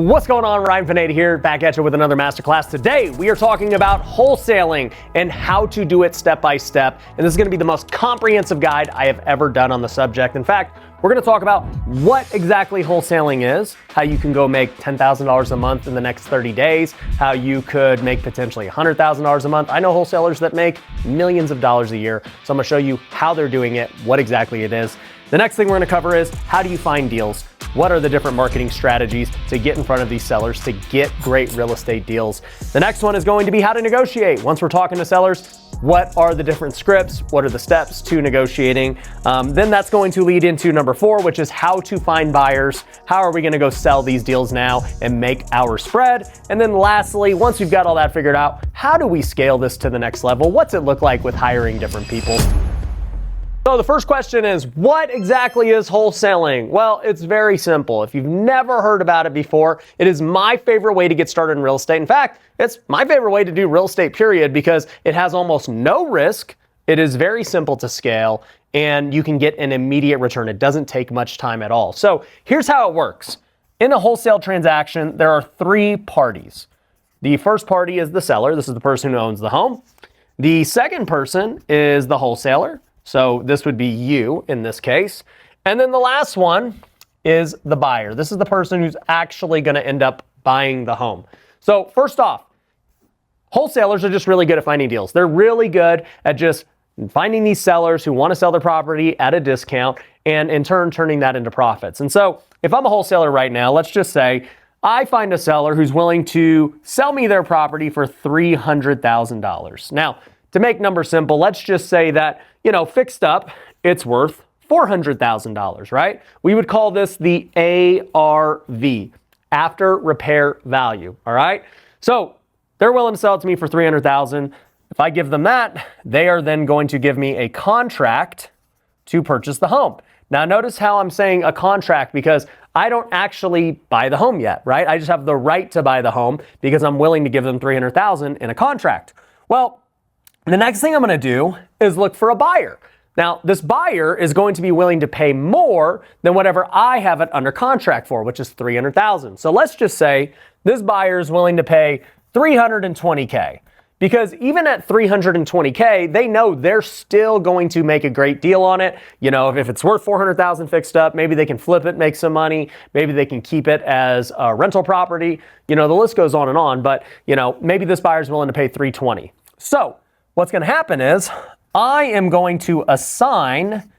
What's going on? Ryan Pineda here, back at you with another masterclass. Today, we are talking about wholesaling and how to do it step by step. And this is going to be the most comprehensive guide I have ever done on the subject. In fact, we're going to talk about what exactly wholesaling is, how you can go make $10,000 a month in the next 30 days, how you could make potentially $100,000 a month. I know wholesalers that make millions of dollars a year. So I'm going to show you how they're doing it, what exactly it is. The next thing we're going to cover is how do you find deals? What are the different marketing strategies to get in front of these sellers to get great real estate deals? The next one is going to be how to negotiate. Once we're talking to sellers, what are the different scripts? What are the steps to negotiating? Then that's going to lead into number 4, which is how to find buyers. How are we going to go sell these deals now and make our spread? And then lastly, once you've got all that figured out, how do we scale this to the next level? What's it look like with hiring different people? So the first question is, what exactly is wholesaling? Well, it's very simple. If you've never heard about it before, it is my favorite way to get started in real estate. In fact, it's my favorite way to do real estate, period, because it has almost no risk. It is very simple to scale, and you can get an immediate return. It doesn't take much time at all. So here's how it works. In a wholesale transaction, there are 3 parties. The first party is the seller. This is the person who owns the home. The second person is the wholesaler. So this would be you in this case. And then the last one is the buyer. This is the person who's actually going to end up buying the home. So first off, wholesalers are just really good at finding deals. They're really good at just finding these sellers who want to sell their property at a discount and in turn turning that into profits. And so if I'm a wholesaler right now, let's just say I find a seller who's willing to sell me their property for $300,000. Now, to make numbers simple, let's just say that, fixed up, it's worth $400,000, right? We would call this the ARV, after repair value, all right? So they're willing to sell it to me for $300,000. If I give them that, they are then going to give me a contract to purchase the home. Now notice how I'm saying a contract because I don't actually buy the home yet, right? I just have the right to buy the home because I'm willing to give them $300,000 in a contract. Well, the next thing I'm going to do is look for a buyer. Now, this buyer is going to be willing to pay more than whatever I have it under contract for, which is $300,000. So let's just say this buyer is willing to pay $320K. Because even at $320K, they know they're still going to make a great deal on it. If it's worth $400,000 fixed up, maybe they can flip it, make some money. Maybe they can keep it as a rental property. The list goes on. But, maybe this buyer is willing to pay $320. So what's going to happen is I am going to assign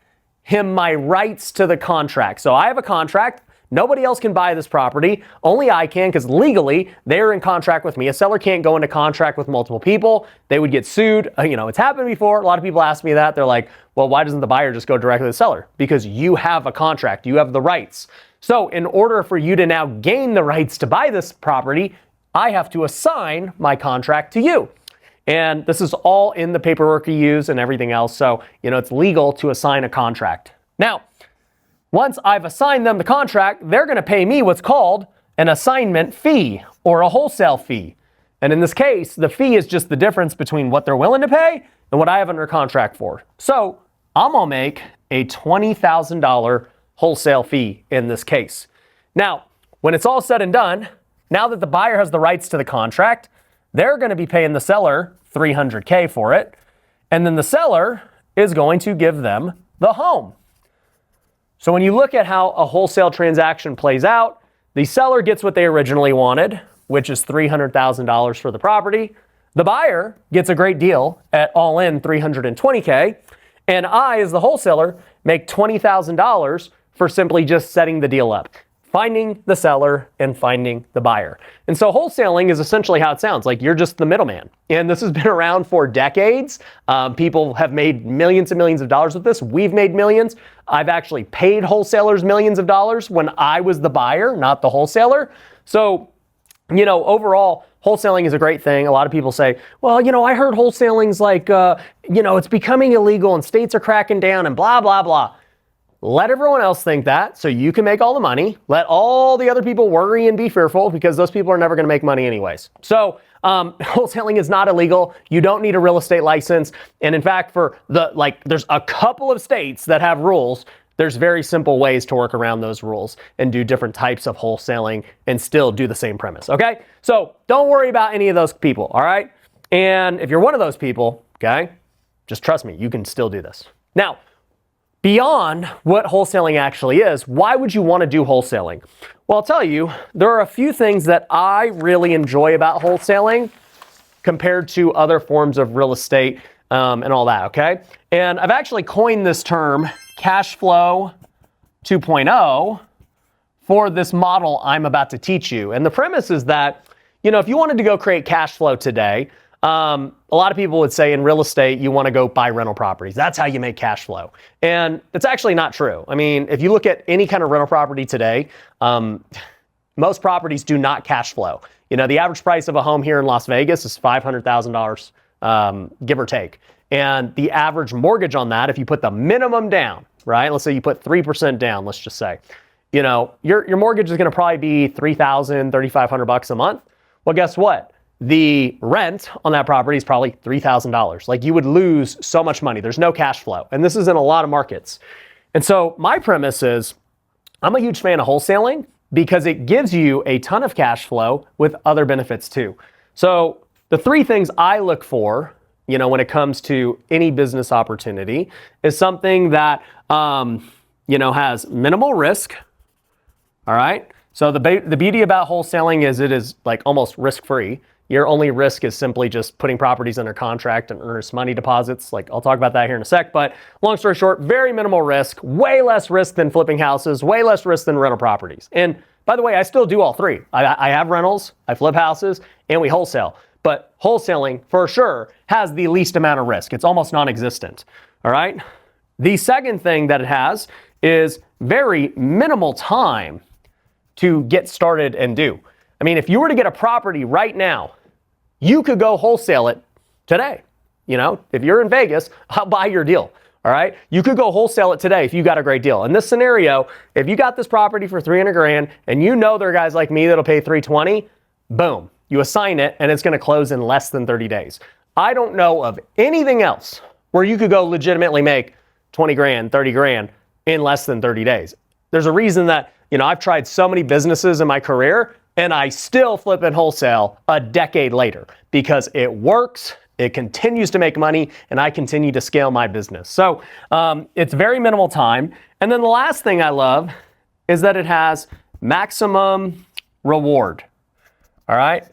him my rights to the contract. So I have a contract. Nobody else can buy this property. Only I can because legally they're in contract with me. A seller can't go into contract with multiple people. They would get sued. It's happened before. A lot of people ask me that. They're like, well, why doesn't the buyer just go directly to the seller? Because you have a contract. You have the rights. So in order for you to now gain the rights to buy this property, I have to assign my contract to you. And this is all in the paperwork you use and everything else. So, it's legal to assign a contract. Now, once I've assigned them the contract, they're going to pay me what's called an assignment fee or a wholesale fee. And in this case, the fee is just the difference between what they're willing to pay and what I have under contract for. So I'm going to make a $20,000 wholesale fee in this case. Now, when it's all said and done, now that the buyer has the rights to the contract, they're going to be paying the seller $300K for it, and then the seller is going to give them the home. So when you look at how a wholesale transaction plays out, the seller gets what they originally wanted, which is $300,000 for the property. The buyer gets a great deal at all in $320K, and I, as the wholesaler, make $20,000 for simply just setting the deal up. Finding the seller and finding the buyer. And so wholesaling is essentially how it sounds, like you're just the middleman. And this has been around for decades. People have made millions and millions of dollars with this. We've made millions. I've actually paid wholesalers millions of dollars when I was the buyer, not the wholesaler. So, overall, wholesaling is a great thing. A lot of people say, well, I heard wholesaling's like, it's becoming illegal and states are cracking down and blah, blah, blah. Let everyone else think that so you can make all the money. Let all the other people worry and be fearful because those people are never going to make money anyways. So wholesaling is not illegal. You don't need a real estate license. And in fact, there's a couple of states that have rules. There's very simple ways to work around those rules and do different types of wholesaling and still do the same premise, okay? So don't worry about any of those people, all right? And if you're one of those people, okay, just trust me, you can still do this. Now, beyond what wholesaling actually is, why would you want to do wholesaling? Well, I'll tell you, there are a few things that I really enjoy about wholesaling compared to other forms of real estate and all that, okay? And I've actually coined this term, cash flow 2.0, for this model I'm about to teach you. And the premise is that, if you wanted to go create cash flow today, a lot of people would say in real estate, you want to go buy rental properties. That's how you make cash flow. And it's actually not true. I mean, if you look at any kind of rental property today, most properties do not cash flow. The average price of a home here in Las Vegas is $500,000, give or take. And the average mortgage on that, if you put the minimum down, right? Let's say you put 3% down, let's just say, your mortgage is going to probably be $3,000, $3,500 a month. Well, guess what? The rent on that property is probably $3,000. Like, you would lose so much money. There's no cash flow. And this is in a lot of markets. And so my premise is, I'm a huge fan of wholesaling because it gives you a ton of cash flow with other benefits too. So the three things I look for, when it comes to any business opportunity, is something that, has minimal risk. All right. So the beauty about wholesaling is it is like almost risk-free. Your only risk is simply just putting properties under contract and earnest money deposits. Like, I'll talk about that here in a sec, but long story short, very minimal risk, way less risk than flipping houses, way less risk than rental properties. And by the way, I still do all three. I have rentals, I flip houses, and we wholesale. But wholesaling, for sure, has the least amount of risk. It's almost non-existent, all right? The second thing that it has is very minimal time to get started and do. I mean, if you were to get a property right now, you could go wholesale it today. If you're in Vegas, I'll buy your deal, all right? You could go wholesale it today if you got a great deal. In this scenario, if you got this property for $300,000 and there are guys like me that'll pay $320,000, boom. You assign it, and it's going to close in less than 30 days. I don't know of anything else where you could go legitimately make $20,000, $30,000 in less than 30 days. There's a reason that, I've tried so many businesses in my career, and I still flip and wholesale a decade later because it works, it continues to make money, and I continue to scale my business. So it's very minimal time. And then the last thing I love is that it has maximum reward. All right?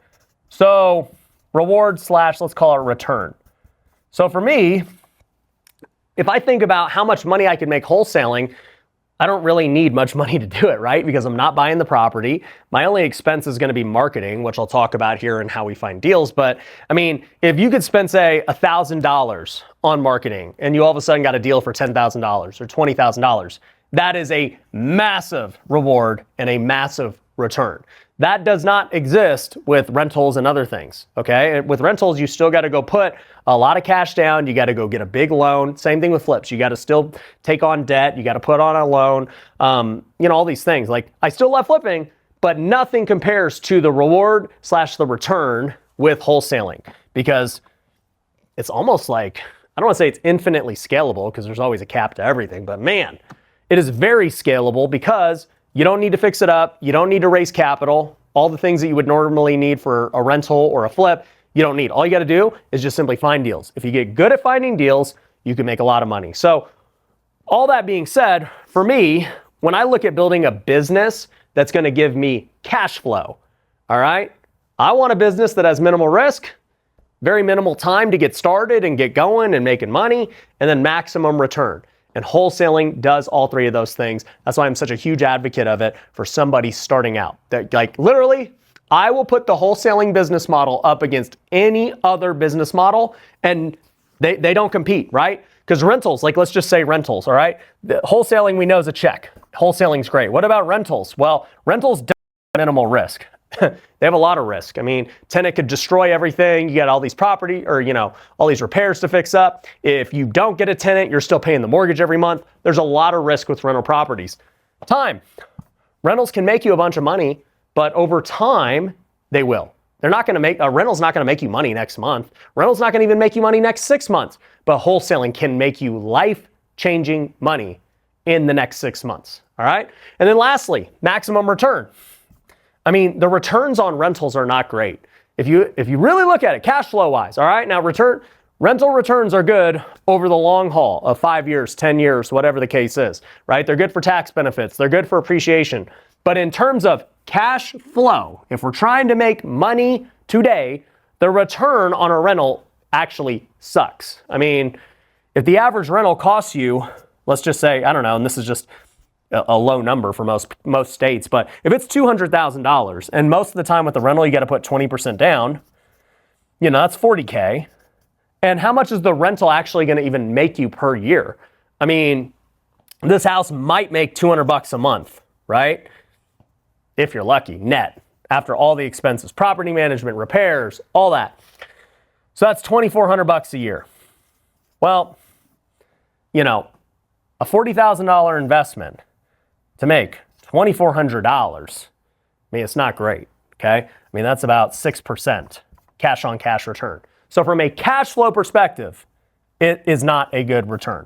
So reward / let's call it return. So for me, if I think about how much money I could make wholesaling, I don't really need much money to do it, right? Because I'm not buying the property. My only expense is going to be marketing, which I'll talk about here and how we find deals. But I mean, if you could spend, say, $1,000 on marketing and you all of a sudden got a deal for $10,000 or $20,000, that is a massive reward and a massive return. That does not exist with rentals and other things, okay? With rentals, you still got to go put a lot of cash down. You got to go get a big loan. Same thing with flips. You got to still take on debt. You got to put on a loan, all these things. Like, I still love flipping, but nothing compares to the reward / the return with wholesaling, because it's almost like, I don't want to say it's infinitely scalable because there's always a cap to everything, but man, it is very scalable because you don't need to fix it up. You don't need to raise capital. All the things that you would normally need for a rental or a flip, you don't need. All you got to do is just simply find deals. If you get good at finding deals, you can make a lot of money. So all that being said, for me, when I look at building a business that's going to give me cash flow, all right, I want a business that has minimal risk, very minimal time to get started and get going and making money, and then maximum return. And wholesaling does all three of those things. That's why I'm such a huge advocate of it for somebody starting out. That, like, literally, I will put the wholesaling business model up against any other business model, and they don't compete, right? Because rentals, like, let's just say rentals, all right? The wholesaling we know is a check. Wholesaling's great. What about rentals? Well, rentals don't have minimal risk. They have a lot of risk. I mean, tenant could destroy everything. You got all these property or, all these repairs to fix up. If you don't get a tenant, you're still paying the mortgage every month. There's a lot of risk with rental properties. Time. Rentals can make you a bunch of money, but over time, they will. They're not going to make, a rental's not going to make you money next month. Rental's not going to even make you money next 6 months, but wholesaling can make you life-changing money in the next 6 months. All right. And then lastly, maximum return. I mean, the returns on rentals are not great. If you really look at it cash flow wise, all right, now rental returns are good over the long haul of 5 years, 10 years, whatever the case is, right? They're good for tax benefits. They're good for appreciation. But in terms of cash flow, if we're trying to make money today, the return on a rental actually sucks. I mean, if the average rental costs you, let's just say, I don't know, and this is just a low number for most states, but if it's $200,000 and most of the time with the rental, you got to put 20% down, that's $40K. And how much is the rental actually going to even make you per year? I mean, this house might make $200 a month, right? If you're lucky, net, after all the expenses, property management, repairs, all that. So that's $2,400 a year. Well, a $40,000 investment to make $2,400, I mean, it's not great, okay? I mean, that's about 6% cash on cash return. So from a cash flow perspective, it is not a good return.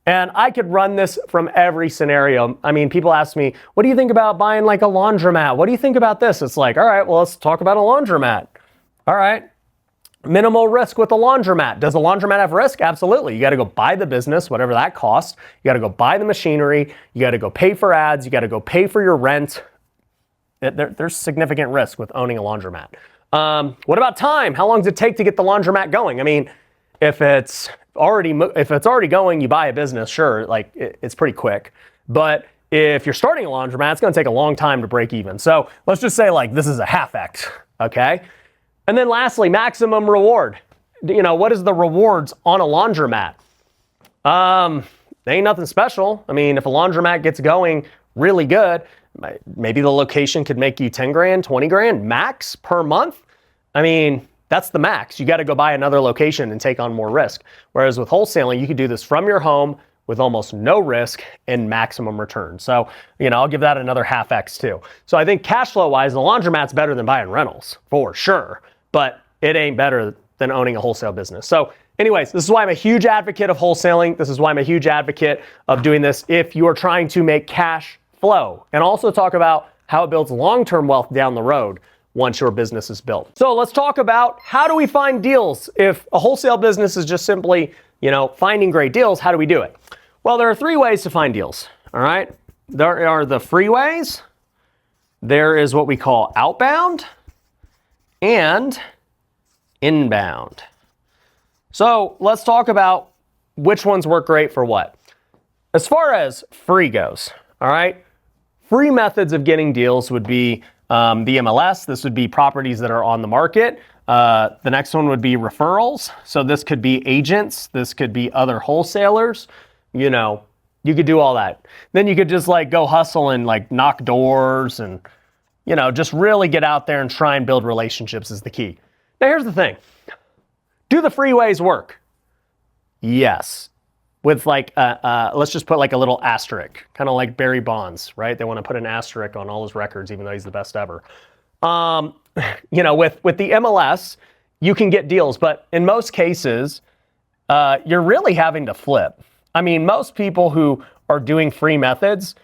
And I could run this from every scenario. I mean, people ask me, what do you think about buying like a laundromat? What do you think about this? It's like, all right, well, let's talk about a laundromat. All right. Minimal risk with a laundromat. Does a laundromat have risk? Absolutely. You got to go buy the business, whatever that costs. You got to go buy the machinery. You got to go pay for ads. You got to go pay for your rent. There's significant risk with owning a laundromat. What about time? How long does it take to get the laundromat going? I mean, if it's already going, you buy a business, sure, like it's pretty quick. But if you're starting a laundromat, it's going to take a long time to break even. So let's just say like this is a half X, okay? And then lastly, maximum reward. What is the rewards on a laundromat? They ain't nothing special. I mean, if a laundromat gets going really good, maybe the location could make you 10 grand, 20 grand max per month. I mean, that's the max. You got to go buy another location and take on more risk. Whereas with wholesaling, you could do this from your home with almost no risk and maximum return. So, I'll give that another half X too. So I think cash flow wise, the laundromat's better than buying rentals for sure, but it ain't better than owning a wholesale business. So anyways, this is why I'm a huge advocate of wholesaling. This is why I'm a huge advocate of doing this if you are trying to make cash flow, and also talk about how it builds long-term wealth down the road once your business is built. So let's talk about how do we find deals? If a wholesale business is just simply, finding great deals, how do we do it? Well, there are 3 ways to find deals, all right? There are the freeways, there is what we call outbound, and inbound. So let's talk about which ones work great for what. As far as free goes, all right, free methods of getting deals would be the MLS. This would be properties that are on the market. The next one would be referrals. So this could be agents. This could be other wholesalers. You could do all that. Then you could just like go hustle and like knock doors and, just really get out there and try and build relationships is the key. Now, here's the thing. Do the freeways work? Yes. With like, let's just put like a little asterisk, kind of like Barry Bonds, right? They want to put an asterisk on all his records, even though he's the best ever. With the MLS, you can get deals, but in most cases, you're really having to flip. I mean, most people who are doing free methods,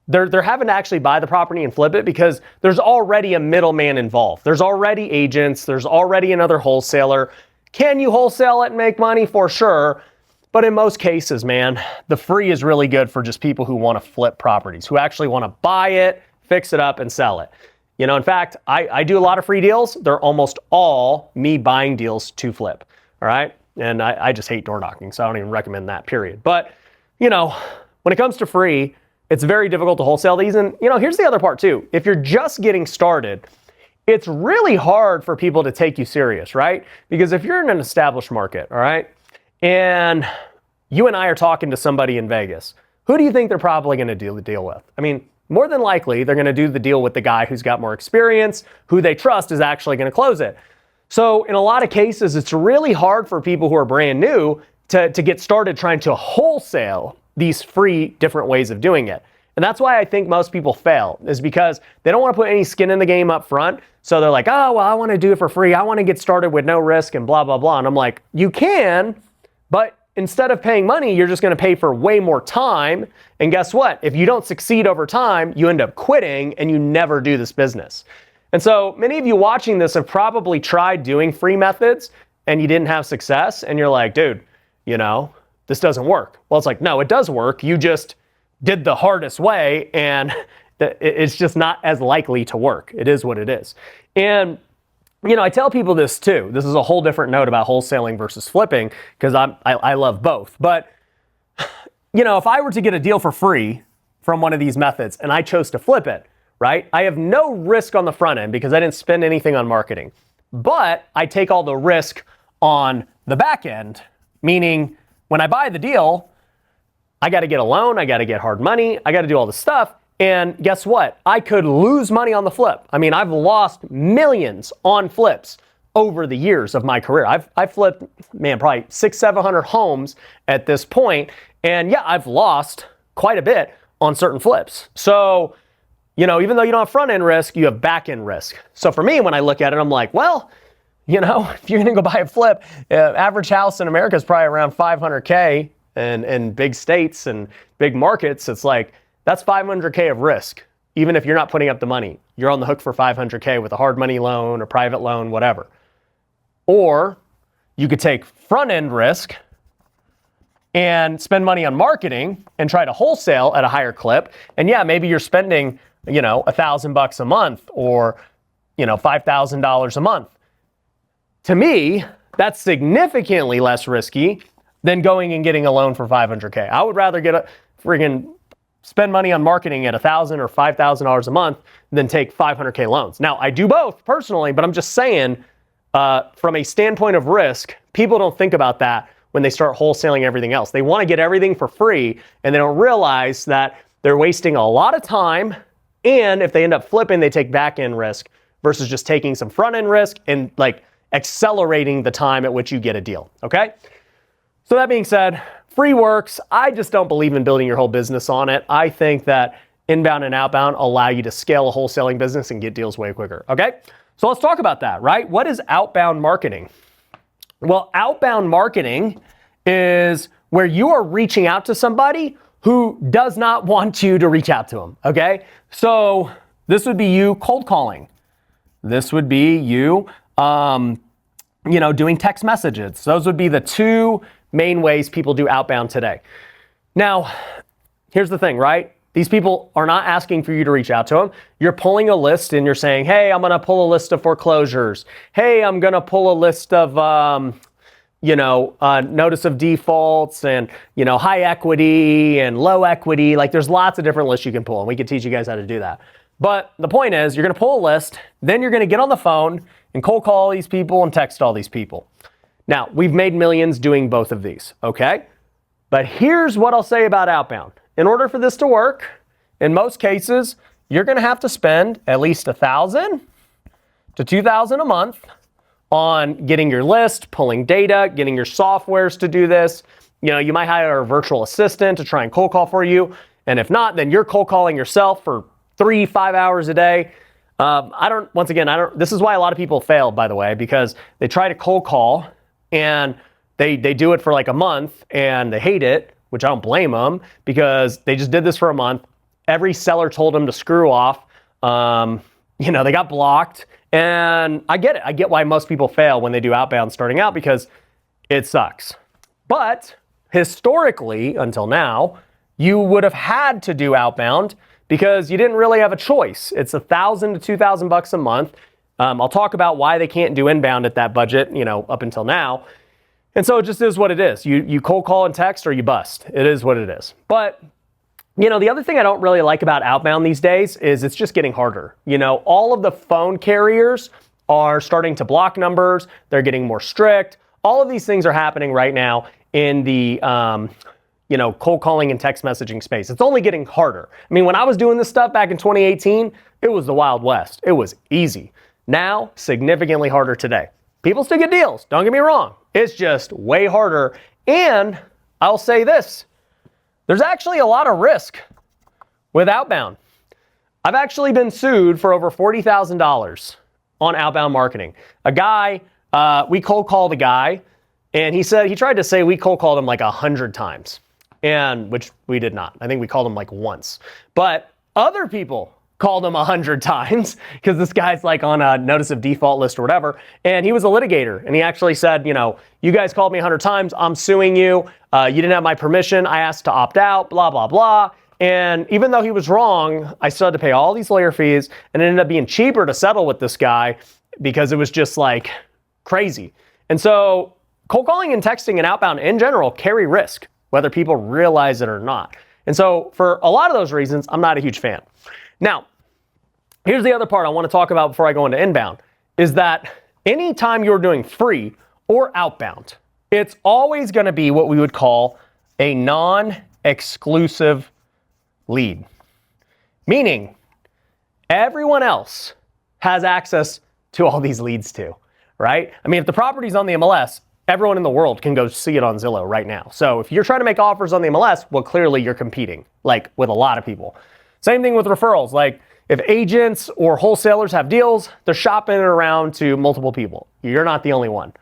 they're having to actually buy the property and flip it because there's already a middleman involved. There's already agents. There's already another wholesaler. Can you wholesale it and make money? For sure. But in most cases, man, the free is really good for just people who want to flip properties, who actually want to buy it, fix it up, and sell it. In fact, I do a lot of free deals. They're almost all me buying deals to flip, all right? And I just hate door knocking, so I don't even recommend that, period. But, when it comes to free, it's very difficult to wholesale these. And, here's the other part too. If you're just getting started, it's really hard for people to take you serious, right? Because if you're in an established market, all right, and you and I are talking to somebody in Vegas, who do you think they're probably going to do the deal with? I mean, more than likely, they're going to do the deal with the guy who's got more experience, who they trust is actually going to close it. So in a lot of cases, it's really hard for people who are brand new to get started trying to wholesale these free different ways of doing it. And that's why I think most people fail, is because they don't want to put any skin in the game up front. So they're like, oh, well, I want to do it for free. I want to get started with no risk and blah, blah, blah. And I'm like, you can, but instead of paying money, you're just going to pay for way more time. And guess what? If you don't succeed over time, you end up quitting and you never do this business. And so many of you watching this have probably tried doing free methods and you didn't have success. And you're like, dude, this doesn't work. Well, it's like, no, it does work. You just did the hardest way and it's just not as likely to work. It is what it is. And I tell people this too. This is a whole different note about wholesaling versus flipping because I love both. But, if I were to get a deal for free from one of these methods and I chose to flip it, right? I have no risk on the front end because I didn't spend anything on marketing. But I take all the risk on the back end, meaning when I buy the deal, I got to get a loan, I got to get hard money, I got to do all this stuff. And guess what? I could lose money on the flip. I mean, I've lost millions on flips over the years of my career. I've flipped, probably 600-700 homes at this point. And yeah, I've lost quite a bit on certain flips. So, even though you don't have front end risk, you have back end risk. So for me, when I look at it, I'm like, well, if you're going to go buy a flip, average house in America is probably around 500K and in big states and big markets, it's like, that's 500K of risk. Even if you're not putting up the money, you're on the hook for 500K with a hard money loan or private loan, whatever. Or you could take front end risk and spend money on marketing and try to wholesale at a higher clip. And yeah, maybe you're spending, $1,000 a month or, $5,000 a month. To me, that's significantly less risky than going and getting a loan for 500K. I would rather get a friggin' spend money on marketing at $1,000 or $5,000 a month than take 500K loans. Now, I do both personally, but I'm just saying from a standpoint of risk, people don't think about that when they start wholesaling everything else. They want to get everything for free and they don't realize that they're wasting a lot of time. And if they end up flipping, they take back end risk versus just taking some front end risk and accelerating the time at which you get a deal. Okay. So that being said, free works. I just don't believe in building your whole business on it. I think that inbound and outbound allow you to scale a wholesaling business and get deals way quicker. Okay. So let's talk about that, right? What is outbound marketing? Well, outbound marketing is where you are reaching out to somebody who does not want you to reach out to them. Okay. So this would be you cold calling. This would be you, doing text messages. Those would be the two main ways people do outbound today. Now, here's the thing, right? These people are not asking for you to reach out to them. You're pulling a list and you're saying, hey, I'm going to pull a list of foreclosures. Hey, I'm going to pull a list of, notice of defaults and, high equity and low equity. There's lots of different lists you can pull and we can teach you guys how to do that. But the point is you're going to pull a list, then you're going to get on the phone and cold call all these people and text all these people. Now, we've made millions doing both of these, okay? But here's what I'll say about outbound. In order for this to work, in most cases, you're going to have to spend at least $1,000 to $2,000 a month on getting your list, pulling data, getting your softwares to do this. You might hire a virtual assistant to try and cold call for you. And if not, then you're cold calling yourself for 3-5 hours a day. This is why a lot of people fail, by the way, because they try to cold call and they do it for a month and they hate it, which I don't blame them because they just did this for a month. Every seller told them to screw off. They got blocked and I get it. I get why most people fail when they do outbound starting out because it sucks. But historically, until now, you would have had to do outbound because you didn't really have a choice. It's $1,000 to $2,000 a month. I'll talk about why they can't do inbound at that budget, up until now. And so it just is what it is. You cold call and text or you bust. It is what it is. But, the other thing I don't really like about outbound these days is it's just getting harder. All of the phone carriers are starting to block numbers. They're getting more strict. All of these things are happening right now in the, cold calling and text messaging space. It's only getting harder. When I was doing this stuff back in 2018, it was the Wild West. It was easy. Now, significantly harder today. People still get deals, don't get me wrong. It's just way harder. And I'll say this, there's actually a lot of risk with outbound. I've actually been sued for over $40,000 on outbound marketing. A guy, we cold called a guy And he said, he tried to say we cold called him like 100 times, and which we did not. I think we called him like once. But other people called him 100 times because this guy's like on a notice of default list or whatever. And he was a litigator. And he actually said, you guys called me 100 times. I'm suing you. You didn't have my permission. I asked to opt out, blah, blah, blah. And even though he was wrong, I still had to pay all these lawyer fees, and it ended up being cheaper to settle with this guy because it was just like crazy. And so cold calling and texting and outbound in general carry risk, whether people realize it or not. And so for a lot of those reasons, I'm not a huge fan. Now, here's the other part I want to talk about before I go into inbound, is that anytime you're doing free or outbound, it's always going to be what we would call a non-exclusive lead. Meaning, everyone else has access to all these leads too, right? I mean, if the property's on the MLS, everyone in the world can go see it on Zillow right now. So if you're trying to make offers on the MLS, well, clearly you're competing, like with a lot of people. Same thing with referrals. Like if agents or wholesalers have deals, they're shopping it around to multiple people. You're not the only one.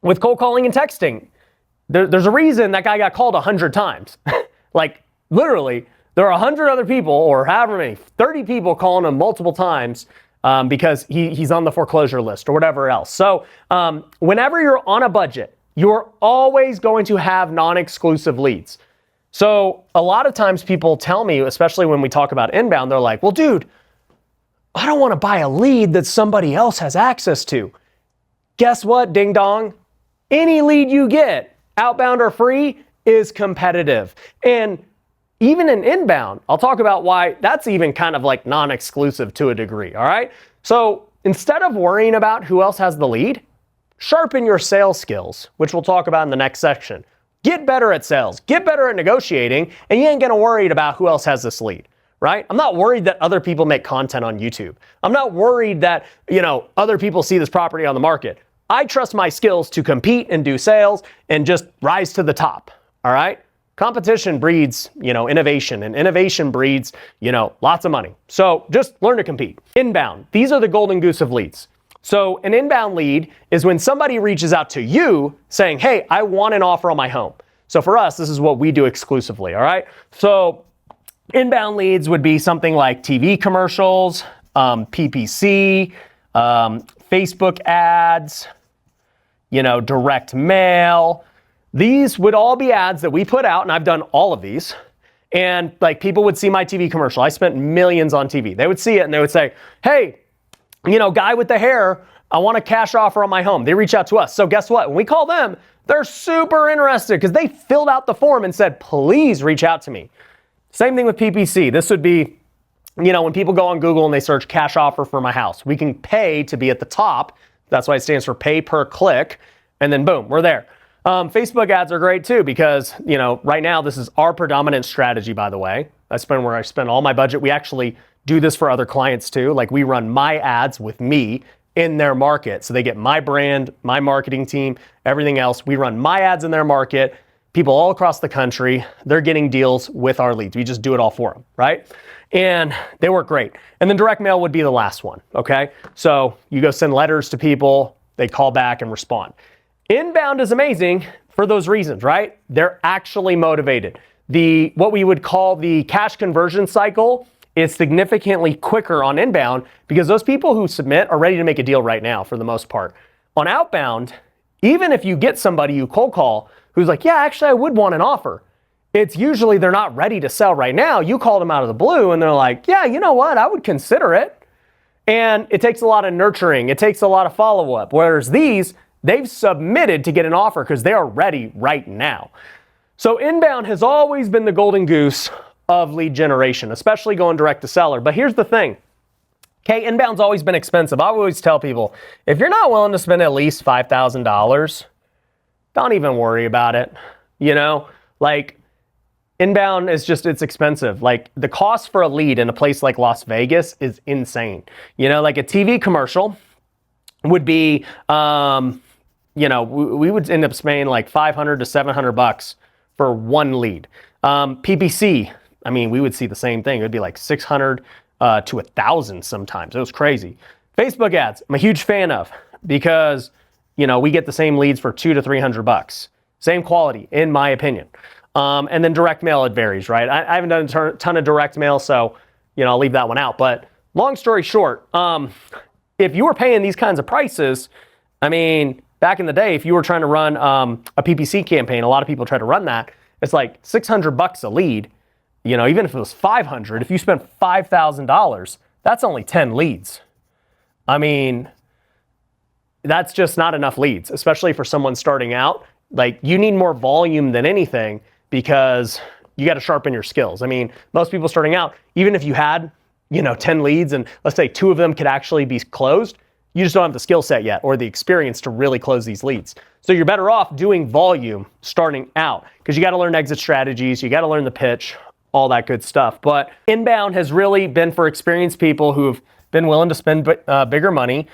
With cold calling and texting, there's a reason that guy got called 100 times. Like literally, there are 100 other people, or however many, 30 people calling him multiple times because he's on the foreclosure list or whatever else. So whenever you're on a budget, you're always going to have non-exclusive leads. So a lot of times people tell me, especially when we talk about inbound, they're like, well, dude, I don't want to buy a lead that somebody else has access to. Guess what, ding dong? Any lead you get, outbound or free, is competitive. And even in inbound, I'll talk about why that's even kind of like non-exclusive to a degree, all right? So instead of worrying about who else has the lead, sharpen your sales skills, which we'll talk about in the next section. Get better at sales, get better at negotiating, and you ain't gonna worry about who else has this lead, right? I'm not worried that other people make content on YouTube. I'm not worried that, other people see this property on the market. I trust my skills to compete and do sales and just rise to the top, all right? Competition breeds, innovation, and innovation breeds, lots of money. So just learn to compete. Inbound, these are the golden goose of leads. So an inbound lead is when somebody reaches out to you saying, hey, I want an offer on my home. So for us, this is what we do exclusively, all right? So inbound leads would be something like TV commercials, PPC, Facebook ads, direct mail. These would all be ads that we put out, and I've done all of these. And like people would see my TV commercial. I spent millions on TV. They would see it and they would say, hey, guy with the hair, I want a cash offer on my home. They reach out to us. So guess what? When we call them, they're super interested because they filled out the form and said, please reach out to me. Same thing with PPC. This would be, when people go on Google and they search cash offer for my house, we can pay to be at the top. That's why it stands for pay per click. And then boom, we're there. Facebook ads are great too because, right now this is our predominant strategy, by the way. I spend all my budget. We actually do this for other clients too. Like we run my ads with me in their market. So they get my brand, my marketing team, everything else. We run my ads in their market. People all across the country, they're getting deals with our leads. We just do it all for them, right? And they work great. And then direct mail would be the last one, okay? So you go send letters to people, they call back and respond. Inbound is amazing for those reasons, right? They're actually motivated. What we would call the cash conversion cycle is significantly quicker on inbound because those people who submit are ready to make a deal right now for the most part. On outbound, even if you get somebody you cold call who's like, yeah, actually I would want an offer, it's usually they're not ready to sell right now. You called them out of the blue and they're like, yeah, you know what? I would consider it. And it takes a lot of nurturing. It takes a lot of follow-up. Whereas these, they've submitted to get an offer because they are ready right now. So inbound has always been the golden goose of lead generation, especially going direct to seller. But here's the thing. Okay, inbound's always been expensive. I always tell people, if you're not willing to spend at least $5,000, don't even worry about it. Like inbound is just, it's expensive. Like the cost for a lead in a place like Las Vegas is insane. Like a TV commercial would be, we would end up spending like $500 to $700 for one lead. PPC, we would see the same thing. It would be like $600 to $1,000 sometimes. It was crazy. Facebook ads, I'm a huge fan of because we get the same leads for $200 to $300. Same quality, in my opinion. And then direct mail, it varies, right? I haven't done a ton of direct mail, so, I'll leave that one out. But long story short, if you were paying these kinds of prices, I mean, back in the day, if you were trying to run a PPC campaign, a lot of people try to run that. It's like $600 a lead. Even if it was $500, if you spent $5,000, that's only 10 leads. I mean, that's just not enough leads, especially for someone starting out. Like, you need more volume than anything because you got to sharpen your skills. I mean, most people starting out, even if you had, 10 leads and let's say 2 of them could actually be closed, you just don't have the skill set yet or the experience to really close these leads. So you're better off doing volume starting out because you got to learn exit strategies, you got to learn the pitch, all that good stuff. But inbound has really been for experienced people who've been willing to spend bigger money.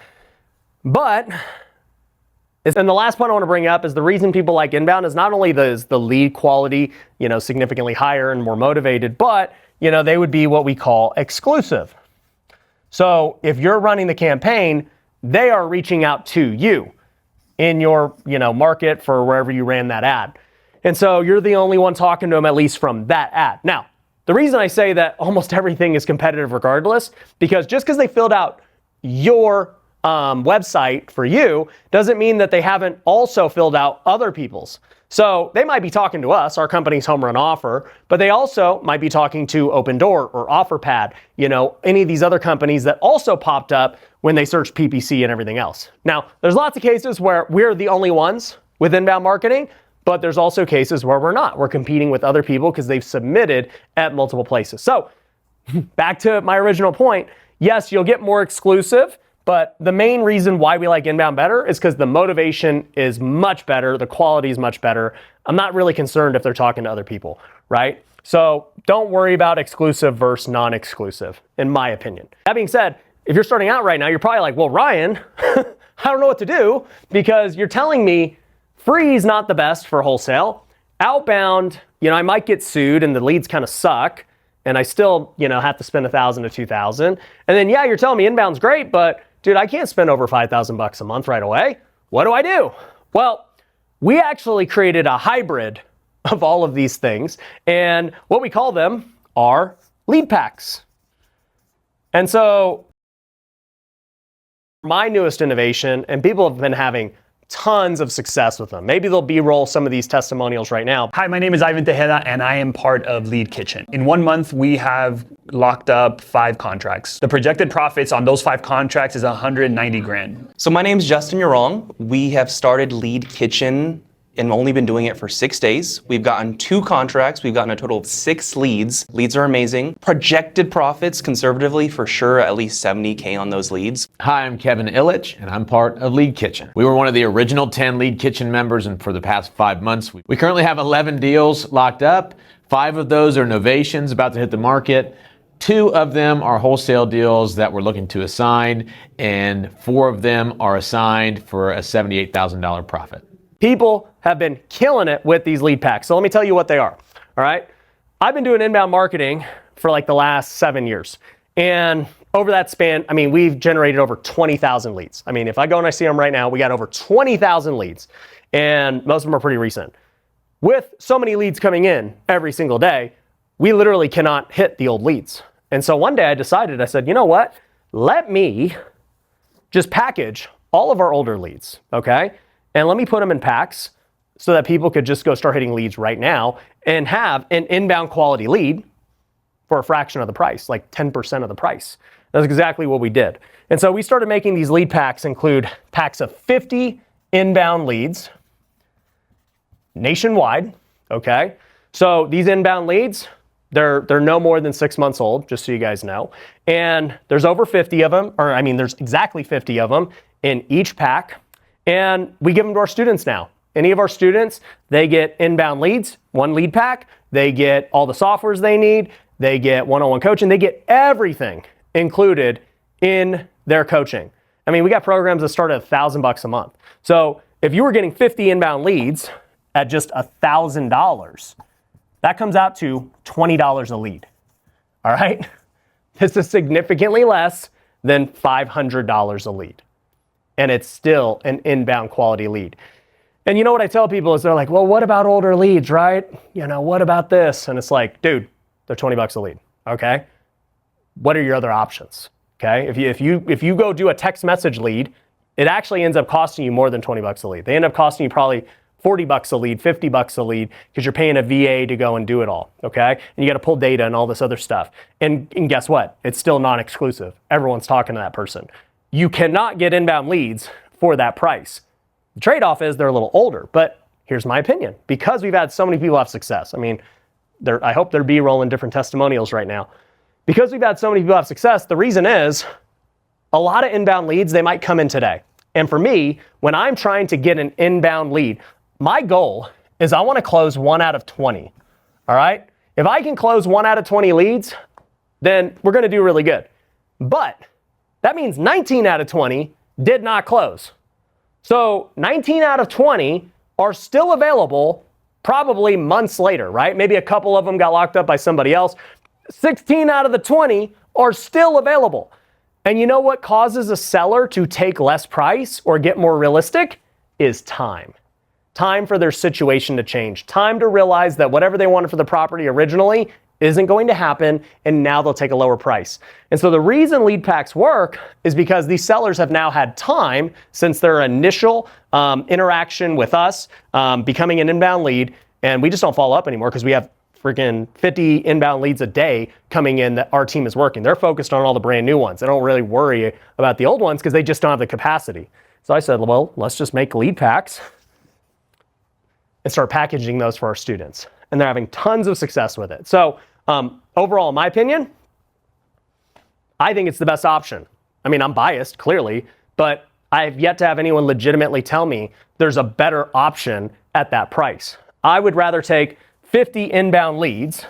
And the last point I want to bring up is the reason people like inbound is not only is the lead quality, significantly higher and more motivated, but, they would be what we call exclusive. So if you're running the campaign, they are reaching out to you in your, market for wherever you ran that ad. And so you're the only one talking to them, at least from that ad. Now, the reason I say that almost everything is competitive regardless, because just because they filled out your website for you doesn't mean that they haven't also filled out other people's. So they might be talking to us, our company's Home Run Offer, but they also might be talking to Open Door or OfferPad, any of these other companies that also popped up when they searched PPC and everything else. Now, there's lots of cases where we're the only ones with inbound marketing, but there's also cases where we're not. We're competing with other people because they've submitted at multiple places. So back to my original point, yes, you'll get more exclusive, but the main reason why we like inbound better is because the motivation is much better, the quality is much better. I'm not really concerned if they're talking to other people, right? So don't worry about exclusive versus non-exclusive, in my opinion. That being said, if you're starting out right now, you're probably like, well, Ryan, I don't know what to do because you're telling me free is not the best for wholesale. Outbound, I might get sued and the leads kind of suck and I still, have to spend $1,000 to $2,000. And then, yeah, you're telling me inbound's great, but dude, I can't spend over $5,000 a month right away. What do I do? Well, we actually created a hybrid of all of these things, and what we call them are lead packs. And so my newest innovation, and people have been having tons of success with them. Maybe they'll B-roll some of these testimonials right now. Hi, my name is Ivan Tejeda, and I am part of Lead Kitchen. In 1 month, we have locked up 5 contracts. The projected profits on those 5 contracts is 190 grand. So my name is Justin You're We have started Lead Kitchen and only been doing it for 6 days. We've gotten 2 contracts. We've gotten a total of 6 leads. Leads are amazing. Projected profits, conservatively, for sure, at least 70K on those leads. Hi, I'm Kevin Illich, and I'm part of Lead Kitchen. We were one of the original 10 Lead Kitchen members, and for the past 5 months, we currently have 11 deals locked up. 5 of those are novations about to hit the market. 2 of them are wholesale deals that we're looking to assign, and 4 of them are assigned for a $78,000 profit. People have been killing it with these lead packs. So let me tell you what they are, all right? I've been doing inbound marketing for like the last 7 years. And over that span, we've generated over 20,000 leads. If I go and I see them right now, we got over 20,000 leads. And most of them are pretty recent. With so many leads coming in every single day, we literally cannot hit the old leads. And so one day I said, you know what? Let me just package all of our older leads, okay? And let me put them in packs so that people could just go start hitting leads right now and have an inbound quality lead for a fraction of the price, like 10% of the price. That's exactly what we did. And so we started making these lead packs include packs of 50 inbound leads nationwide, okay? So these inbound leads, they're no more than 6 months old, just so you guys know. And there's over 50 of them, there's exactly 50 of them in each pack. And we give them to our students now. Any of our students, they get inbound leads, 1 lead pack. They get all the softwares they need. They get one-on-one coaching. They get everything included in their coaching. We got programs that start at $1,000 a month. So if you were getting 50 inbound leads at just $1,000, that comes out to $20 a lead. All right? This is significantly less than $500 a lead. and it's still an inbound quality lead. And you know what I tell people is they're like, well, what about older leads, right? What about this? And it's like, dude, they're $20 a lead, okay? What are your other options, okay? If you go do a text message lead, it actually ends up costing you more than $20 a lead. They end up costing you probably $40 a lead, $50 a lead, because you're paying a VA to go and do it all, okay? And you got to pull data and all this other stuff. And guess what? It's still non-exclusive. Everyone's talking to that person. You cannot get inbound leads for that price. The trade-off is they're a little older, but here's my opinion. Because we've had so many people have success. I mean, I hope they're B-rolling different testimonials right now. Because we've had so many people have success, the reason is a lot of inbound leads, they might come in today. And for me, when I'm trying to get an inbound lead, my goal is I want to close 1 out of 20, all right? If I can close 1 out of 20 leads, then we're going to do really good. But that means 19 out of 20 did not close. So 19 out of 20 are still available probably months later, right? Maybe a couple of them got locked up by somebody else. 16 out of the 20 are still available. And you know what causes a seller to take less price or get more realistic? Is time. Time for their situation to change. Time to realize that whatever they wanted for the property originally isn't going to happen, and now they'll take a lower price. And so the reason lead packs work is because these sellers have now had time since their initial interaction with us, becoming an inbound lead, and we just don't follow up anymore because we have freaking 50 inbound leads a day coming in that our team is working. They're focused on all the brand new ones. They don't really worry about the old ones because they just don't have the capacity. So I said, well, let's just make lead packs and start packaging those for our students. And they're having tons of success with it. So overall, in my opinion, I think it's the best option. I mean, I'm biased, clearly, but I've yet to have anyone legitimately tell me there's a better option at that price. I would rather take 50 inbound leads,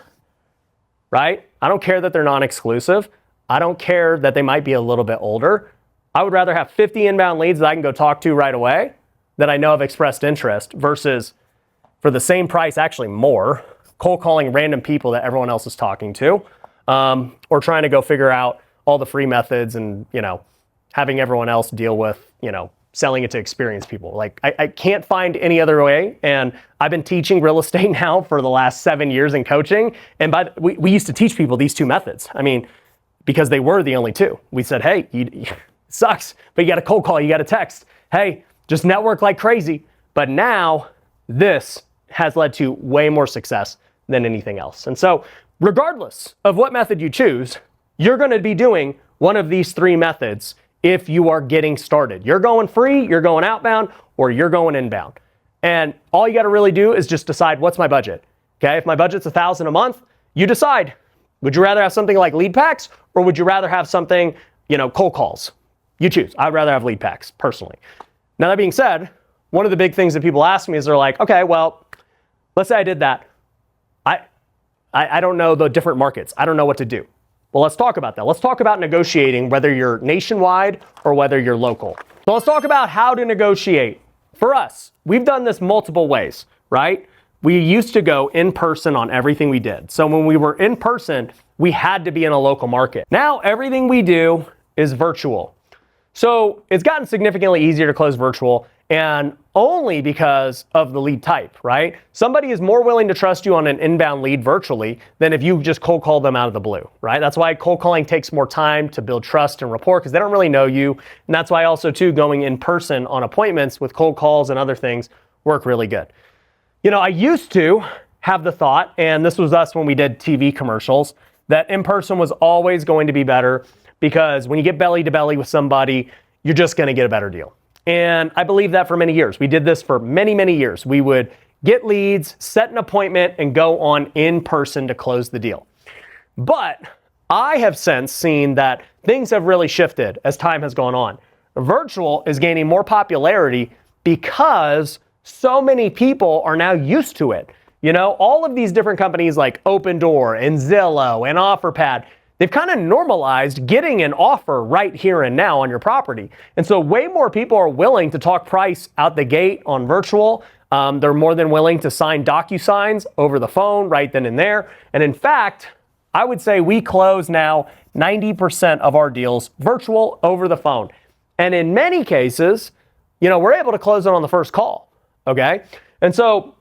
right? I don't care that they're non-exclusive. I don't care that they might be a little bit older. I would rather have 50 inbound leads that I can go talk to right away that I know have expressed interest versus for the same price, actually more, cold calling random people that everyone else is talking to, or trying to go figure out all the free methods and, having everyone else deal with, selling it to experienced people. Like I can't find any other way. And I've been teaching real estate now for the last 7 years in coaching. And we used to teach people these two methods. I mean, because they were the only two. We said, hey, it sucks, but you got to cold call, you got to text. Hey, just network like crazy. But now this has led to way more success than anything else. And so regardless of what method you choose, you're going to be doing one of these 3 methods if you are getting started. You're going free, you're going outbound, or you're going inbound. And all you got to really do is just decide, what's my budget? Okay, if my budget's $1,000 a month, you decide. Would you rather have something like lead packs, or would you rather have something, cold calls? You choose. I'd rather have lead packs, personally. Now, that being said, one of the big things that people ask me is they're like, okay, well, let's say I did that. I don't know the different markets. I don't know what to do. Well, let's talk about that. Let's talk about negotiating, whether you're nationwide or whether you're local. So let's talk about how to negotiate. For us, we've done this multiple ways, right? We used to go in person on everything we did. So when we were in person, we had to be in a local market. Now everything we do is virtual. So it's gotten significantly easier to close virtual, and only because of the lead type, right? Somebody is more willing to trust you on an inbound lead virtually than if you just cold call them out of the blue, right? That's why cold calling takes more time to build trust and rapport because they don't really know you. And that's why also too, going in person on appointments with cold calls and other things work really good. I used to have the thought, and this was us when we did TV commercials, that in person was always going to be better because when you get belly to belly with somebody, you're just going to get a better deal. And I believe that for many years. We did this for many, many years. We would get leads, set an appointment, and go on in person to close the deal. But I have since seen that things have really shifted as time has gone on. Virtual is gaining more popularity because so many people are now used to it. All of these different companies like Open Door and Zillow and OfferPad, they've kind of normalized getting an offer right here and now on your property. And so way more people are willing to talk price out the gate on virtual. They're more than willing to sign DocuSigns over the phone right then and there. And in fact, I would say we close now 90% of our deals virtual over the phone. And in many cases, we're able to close it on the first call, okay? And so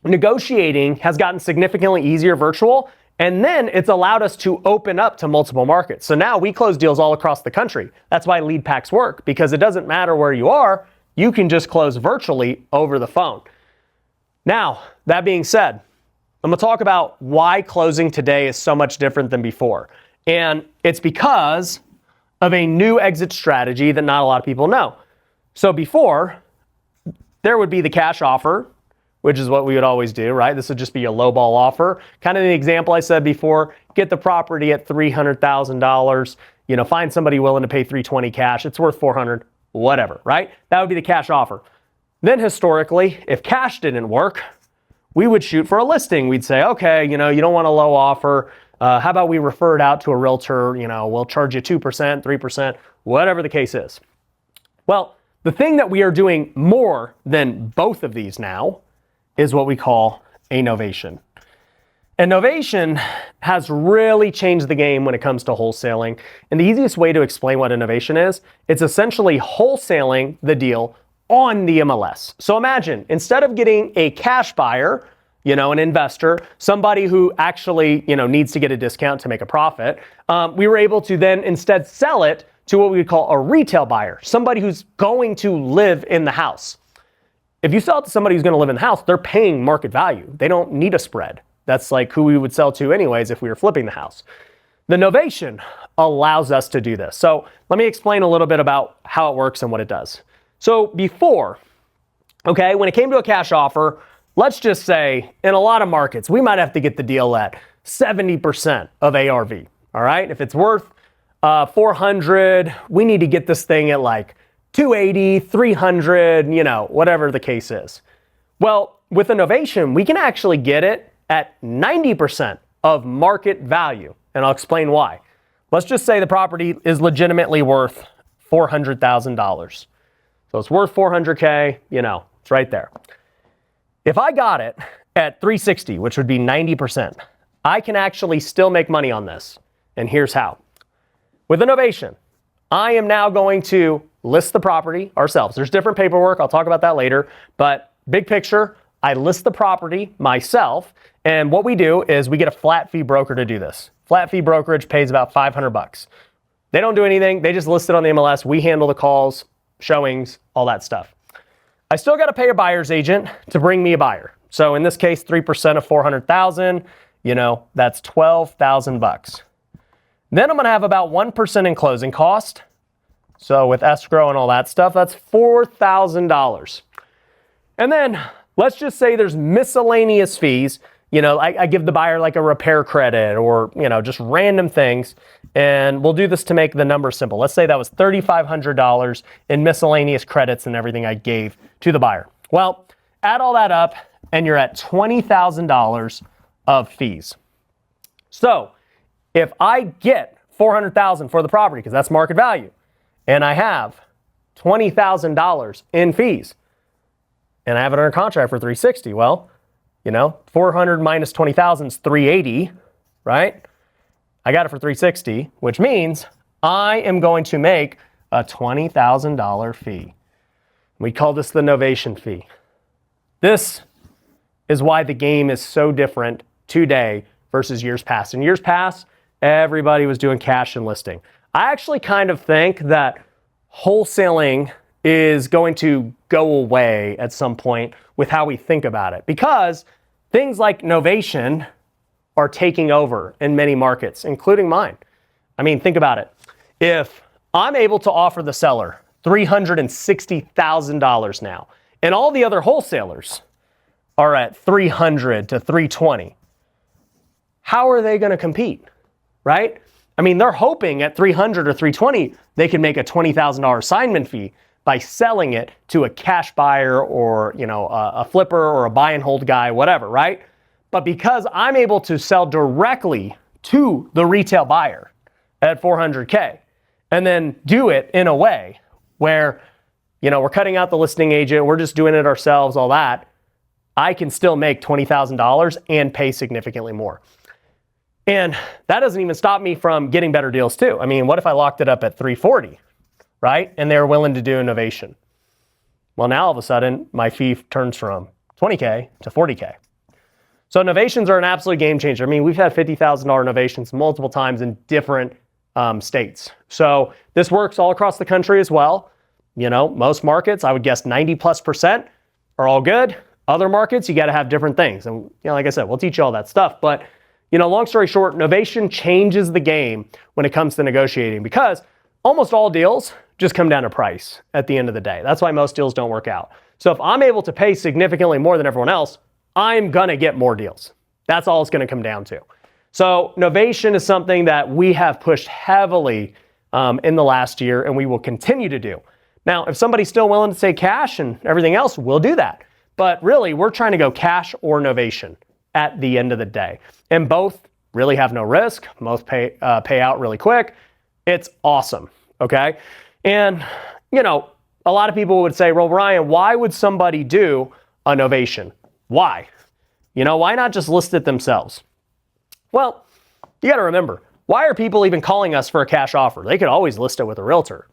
negotiating has gotten significantly easier virtual, and then it's allowed us to open up to multiple markets. So now we close deals all across the country. That's why lead packs work, because it doesn't matter where you are, you can just close virtually over the phone. Now, that being said, I'm gonna talk about why closing today is so much different than before. And it's because of a new exit strategy that not a lot of people know. So before, there would be the cash offer, which is what we would always do, right? This would just be a lowball offer. Kind of the example I said before, get the property at $300,000, find somebody willing to pay $320 cash, it's worth $400, whatever, right? That would be the cash offer. Then historically, if cash didn't work, we would shoot for a listing. We'd say, okay, you don't want a low offer. How about we refer it out to a realtor? We'll charge you 2%, 3%, whatever the case is. Well, the thing that we are doing more than both of these now is what we call a novation. And novation has really changed the game when it comes to wholesaling. And the easiest way to explain what a novation is, it's essentially wholesaling the deal on the MLS. So imagine, instead of getting a cash buyer, an investor, somebody who actually, needs to get a discount to make a profit, we were able to then instead sell it to what we would call a retail buyer, somebody who's going to live in the house. If you sell it to somebody who's going to live in the house, they're paying market value. They don't need a spread. That's like who we would sell to anyways if we were flipping the house. The novation allows us to do this. So let me explain a little bit about how it works and what it does. So before, okay, when it came to a cash offer, let's just say in a lot of markets, we might have to get the deal at 70% of ARV, all right? If it's worth 400, we need to get this thing at like 280, 300, whatever the case is. Well, with a novation, we can actually get it at 90% of market value, and I'll explain why. Let's just say the property is legitimately worth $400,000. So it's worth 400K, it's right there. If I got it at 360, which would be 90%, I can actually still make money on this. And here's how. With a novation, I am now going to list the property ourselves. There's different paperwork, I'll talk about that later, but big picture, I list the property myself, and what we do is we get a flat fee broker to do this. Flat fee brokerage pays about $500. They don't do anything, they just list it on the MLS, we handle the calls, showings, all that stuff. I still got to pay a buyer's agent to bring me a buyer. So in this case, 3% of 400,000, that's $12,000. Then I'm going to have about 1% in closing cost. So with escrow and all that stuff, that's $4,000. And then let's just say there's miscellaneous fees. I give the buyer like a repair credit or, just random things. And we'll do this to make the number simple. Let's say that was $3,500 in miscellaneous credits and everything I gave to the buyer. Well, add all that up and you're at $20,000 of fees. So if I get $400,000 for the property, because that's market value, and I have $20,000 in fees, and I have it under contract for $360, well, 400 minus 20,000 is 380, right? I got it for $360, which means I am going to make a $20,000 fee. We call this the novation fee. This is why the game is so different today versus years past. In years past, everybody was doing cash and listing. I actually kind of think that wholesaling is going to go away at some point with how we think about it, because things like novation are taking over in many markets, including mine. I mean, think about it. If I'm able to offer the seller $360,000 now, and all the other wholesalers are at 300 to 320, how are they going to compete, right? I mean, they're hoping at 300 or 320, they can make a $20,000 assignment fee by selling it to a cash buyer or, a flipper or a buy and hold guy, whatever, right? But because I'm able to sell directly to the retail buyer at 400K and then do it in a way where, we're cutting out the listing agent, we're just doing it ourselves, all that, I can still make $20,000 and pay significantly more. And that doesn't even stop me from getting better deals too. I mean, what if I locked it up at 340? right? And they're willing to do a novation. Well, now all of a sudden, my fee turns from 20K to 40K. So novations are an absolute game changer. I mean, we've had $50,000 novations multiple times in different states. So this works all across the country as well. You know, most markets, I would guess 90+% are all good. Other markets, you got to have different things. And, you know, like I said, we'll teach you all that stuff. But, you know, long story short, novation changes the game when it comes to negotiating because almost all deals just come down to price at the end of the day. That's why most deals don't work out. So if I'm able to pay significantly more than everyone else, I'm going to get more deals. That's all it's going to come down to. So novation is something that we have pushed heavily in the last year, and we will continue to do. Now, if somebody's still willing to say cash and everything else, we'll do that. But really, we're trying to go cash or novation at the end of the day. And both really have no risk. Most pay out really quick. It's awesome, okay? And, you know, a lot of people would say, well, Ryan, why would somebody do a novation? Why? You know, why not just list it themselves? Well, you got to remember, why are people even calling us for a cash offer? They could always list it with a realtor.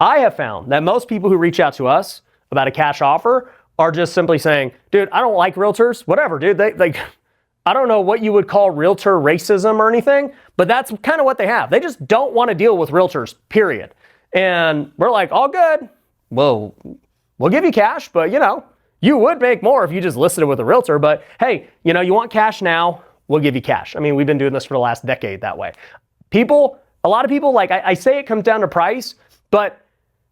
I have found that most people who reach out to us about a cash offer are just simply saying, dude, I don't like realtors. Whatever, dude. I don't know what you would call realtor racism or anything, but that's kind of what they have. They just don't want to deal with realtors, period. And we're like, all good. Well, we'll give you cash, but you know, you would make more if you just listed it with a realtor. But hey, you know, you want cash now, we'll give you cash. I mean, we've been doing this for the last decade that way. A lot of people, like I say it comes down to price, but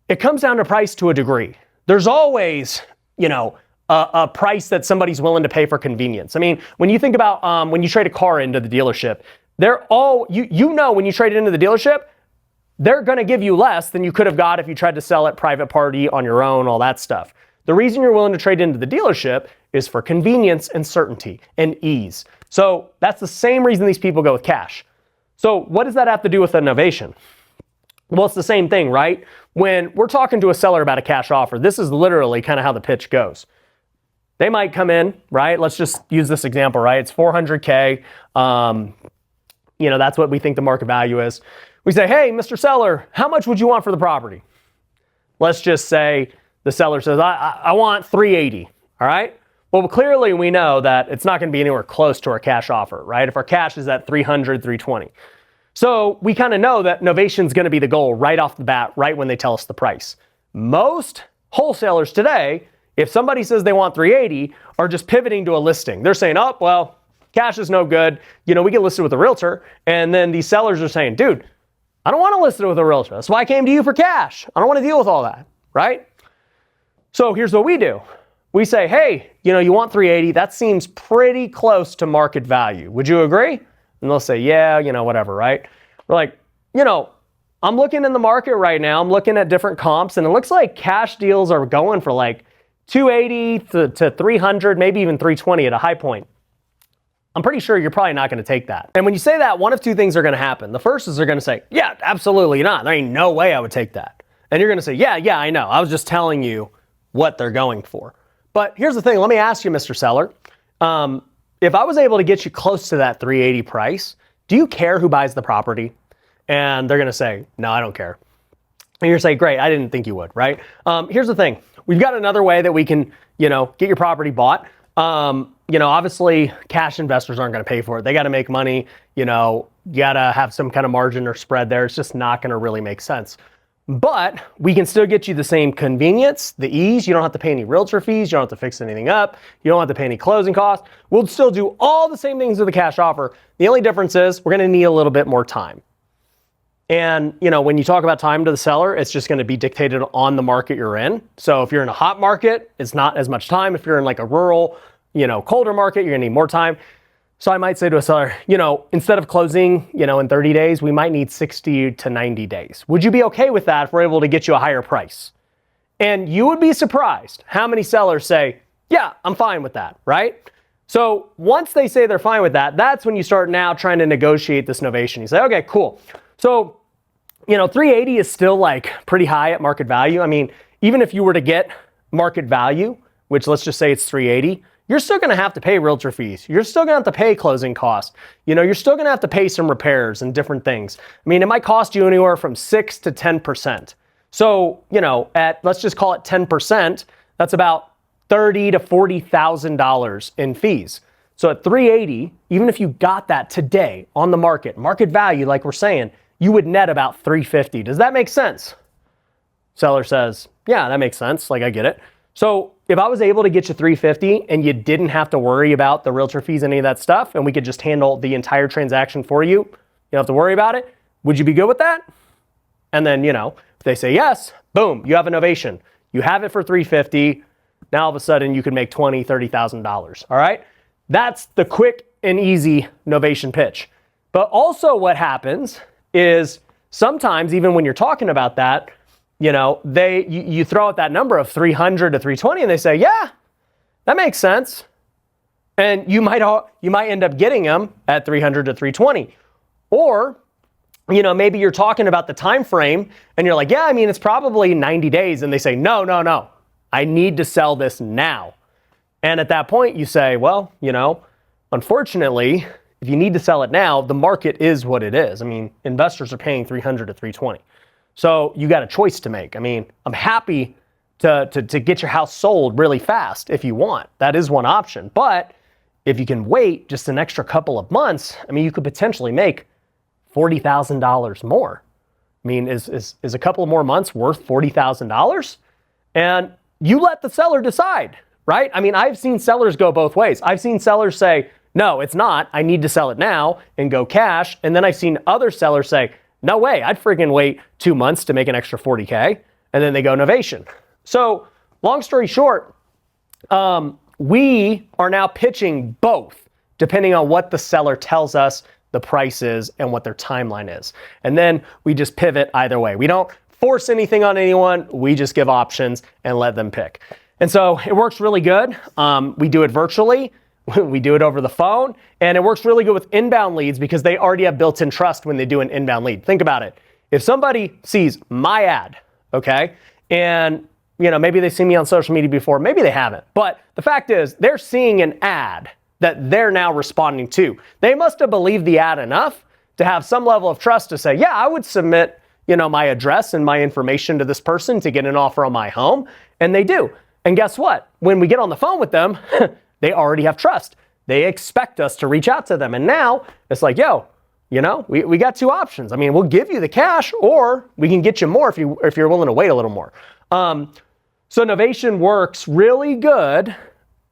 it comes down to price to a degree. There's always, you know, a price that somebody's willing to pay for convenience. I mean, when you think about when you trade a car into the dealership, they're all, you know, when you trade it into the dealership, they're going to give you less than you could have got if you tried to sell it private party on your own, all that stuff. The reason you're willing to trade into the dealership is for convenience and certainty and ease. So that's the same reason these people go with cash. So what does that have to do with a novation? Well, it's the same thing, right? When we're talking to a seller about a cash offer, this is literally kind of how the pitch goes. They might come in, right? Let's just use this example, right? It's 400K. You know, that's what we think the market value is. We say, hey, Mr. Seller, how much would you want for the property? Let's just say the seller says, I want 380, all right? Well, clearly we know that it's not going to be anywhere close to our cash offer, right? If our cash is at 300, 320. So we kind of know that novation is going to be the goal right off the bat, right when they tell us the price. Most wholesalers today, if somebody says they want 380, are just pivoting to a listing. They're saying, oh, well, cash is no good. You know, we get listed with a realtor. And then these sellers are saying, dude, I don't want to list it with a realtor. That's why I came to you for cash. I don't want to deal with all that, right? So here's what we do. We say, hey, you know, you want 380. That seems pretty close to market value. Would you agree? And they'll say, yeah, you know, whatever, right? We're like, you know, I'm looking in the market right now. I'm looking at different comps, and it looks like cash deals are going for like 280 to 300, maybe even 320 at a high point. I'm pretty sure you're probably not going to take that. And when you say that, one of two things are going to happen. The first is they're going to say, yeah, absolutely not. There ain't no way I would take that. And you're going to say, yeah, I know. I was just telling you what they're going for. But here's the thing. Let me ask you, Mr. Seller. If I was able to get you close to that 380 price, do you care who buys the property? And they're going to say, no, I don't care. And you're saying, great, I didn't think you would, right? Here's the thing. We've got another way that we can, you know, get your property bought. You know, obviously cash investors aren't going to pay for it. They got to make money. You know, you got to have some kind of margin or spread there. It's just not going to really make sense. But we can still get you the same convenience, the ease. You don't have to pay any realtor fees. You don't have to fix anything up. You don't have to pay any closing costs. We'll still do all the same things with the cash offer. The only difference is we're going to need a little bit more time. And, you know, when you talk about time to the seller, it's just going to be dictated on the market you're in. So if you're in a hot market, it's not as much time. If you're in like a rural, you know, colder market, you're going to need more time. So I might say to a seller, you know, instead of closing, you know, in 30 days, we might need 60 to 90 days. Would you be okay with that if we're able to get you a higher price? And you would be surprised how many sellers say, yeah, I'm fine with that, right? So once they say they're fine with that, that's when you start now trying to negotiate this novation. You say, okay, cool. So, you know, 380 is still like pretty high at market value. I mean, even if you were to get market value, which let's just say it's 380, you're still going to have to pay realtor fees. You're still going to have to pay closing costs. You know, you're still going to have to pay some repairs and different things. I mean, it might cost you anywhere from 6 to 10%. So, let's just call it 10%, that's about $30,000 to $40,000 in fees. So at 380, even if you got that today on the market value, like we're saying, you would net about 350. Does that make sense? Seller says, yeah, that makes sense. Like, I get it. So if I was able to get you 350 and you didn't have to worry about the realtor fees, any of that stuff, and we could just handle the entire transaction for you, you don't have to worry about it. Would you be good with that? And then, if they say yes, boom, you have a novation. You have it for 350. Now all of a sudden you can make $20,000, $30,000. All right. That's the quick and easy novation pitch. But also what happens is sometimes even when you're talking about that, you throw out that number of 300 to 320 and they say, yeah, that makes sense. And you might end up getting them at 300 to 320. Or, maybe you're talking about the time frame and you're like, yeah, I mean, it's probably 90 days. And they say, no, I need to sell this now. And at that point you say, well, unfortunately, if you need to sell it now, the market is what it is. I mean, investors are paying 300 to 320. So you got a choice to make. I mean, I'm happy to get your house sold really fast if you want. That is one option. But if you can wait just an extra couple of months, I mean, you could potentially make $40,000 more. I mean, is a couple of more months worth $40,000? And you let the seller decide, right? I mean, I've seen sellers go both ways. I've seen sellers say, no, it's not. I need to sell it now and go cash. And then I've seen other sellers say, no way, I'd freaking wait 2 months to make an extra 40K. And then they go novation. So long story short, we are now pitching both depending on what the seller tells us the price is and what their timeline is. And then we just pivot either way. We don't force anything on anyone. We just give options and let them pick. And so it works really good. We do it virtually. We do it over the phone, and it works really good with inbound leads because they already have built-in trust when they do an inbound lead. Think about it. If somebody sees my ad, okay, and maybe they've seen me on social media before, maybe they haven't, but the fact is they're seeing an ad that they're now responding to. They must have believed the ad enough to have some level of trust to say, yeah, I would submit, my address and my information to this person to get an offer on my home, and they do. And guess what? When we get on the phone with them, they already have trust. They expect us to reach out to them. And now it's like, we got two options. I mean, we'll give you the cash or we can get you more if you're willing to wait a little more. So novation works really good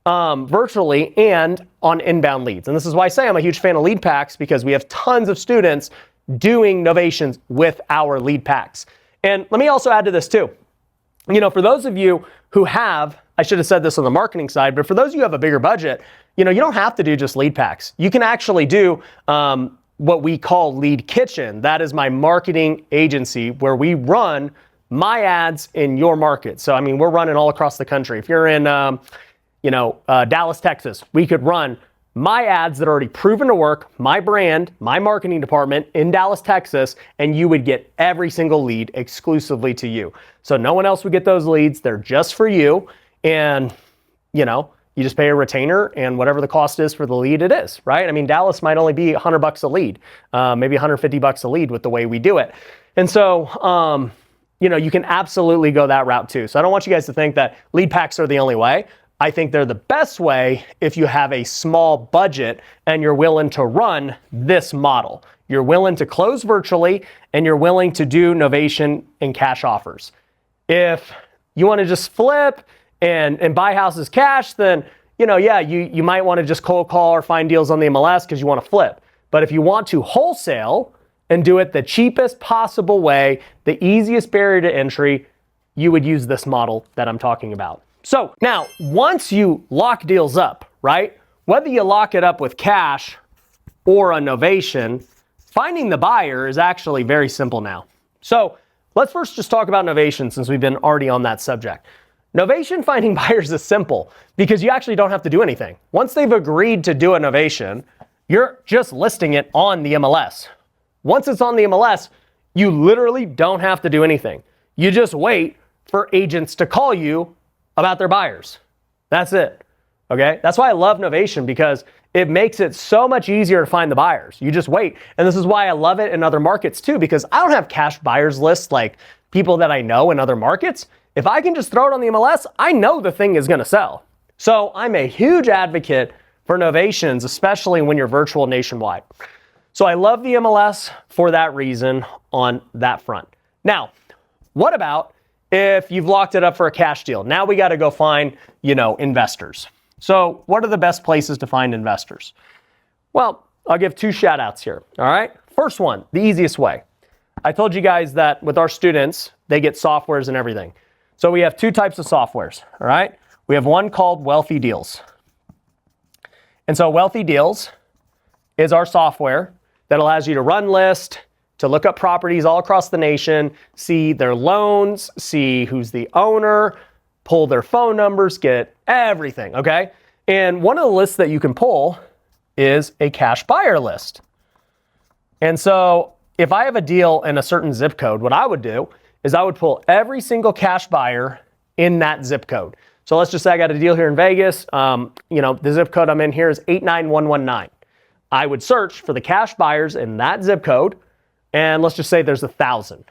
virtually and on inbound leads. And this is why I say I'm a huge fan of lead packs because we have tons of students doing novations with our lead packs. And let me also add to this too. For those of you who have, I should have said this on the marketing side, but for those of you who have a bigger budget, you don't have to do just lead packs. You can actually do what we call Lead Kitchen. That is my marketing agency where we run my ads in your market. So, I mean, we're running all across the country. If you're in, Dallas, Texas, we could run my ads that are already proven to work, my brand, my marketing department in Dallas, Texas, and you would get every single lead exclusively to you. So no one else would get those leads. They're just for you. And, you just pay a retainer and whatever the cost is for the lead, it is, right? I mean, Dallas might only be $100 a lead, maybe $150 a lead with the way we do it. And so, you can absolutely go that route too. So I don't want you guys to think that lead packs are the only way. I think they're the best way if you have a small budget and you're willing to run this model. You're willing to close virtually and you're willing to do novation and cash offers. If you want to just flip and buy houses cash, then, you might want to just cold call or find deals on the MLS because you want to flip. But if you want to wholesale and do it the cheapest possible way, the easiest barrier to entry, you would use this model that I'm talking about. So now, once you lock deals up, right, whether you lock it up with cash or a novation, finding the buyer is actually very simple now. So let's first just talk about novation since we've been already on that subject. Novation finding buyers is simple because you actually don't have to do anything. Once they've agreed to do a novation, you're just listing it on the MLS. Once it's on the MLS, you literally don't have to do anything. You just wait for agents to call you about their buyers. That's it. Okay? That's why I love novation because it makes it so much easier to find the buyers. You just wait. And this is why I love it in other markets too, because I don't have cash buyers lists like people that I know in other markets, if I can just throw it on the MLS, I know the thing is going to sell. So I'm a huge advocate for novations, especially when you're virtual nationwide. So I love the MLS for that reason on that front. Now, what about if you've locked it up for a cash deal? Now we got to go find, investors. So what are the best places to find investors? Well, I'll give 2 shout outs here. All right. First one, the easiest way. I told you guys that with our students, they get softwares and everything. So we have 2 types of softwares. All right. We have one called Wealthy Deals. And so Wealthy Deals is our software that allows you to run lists, to look up properties all across the nation, see their loans, see who's the owner, pull their phone numbers, get everything, okay? And one of the lists that you can pull is a cash buyer list. And so if I have a deal in a certain zip code, what I would do is I would pull every single cash buyer in that zip code. So let's just say I got a deal here in Vegas. The zip code I'm in here is 89119. I would search for the cash buyers in that zip code, and let's just say there's 1,000.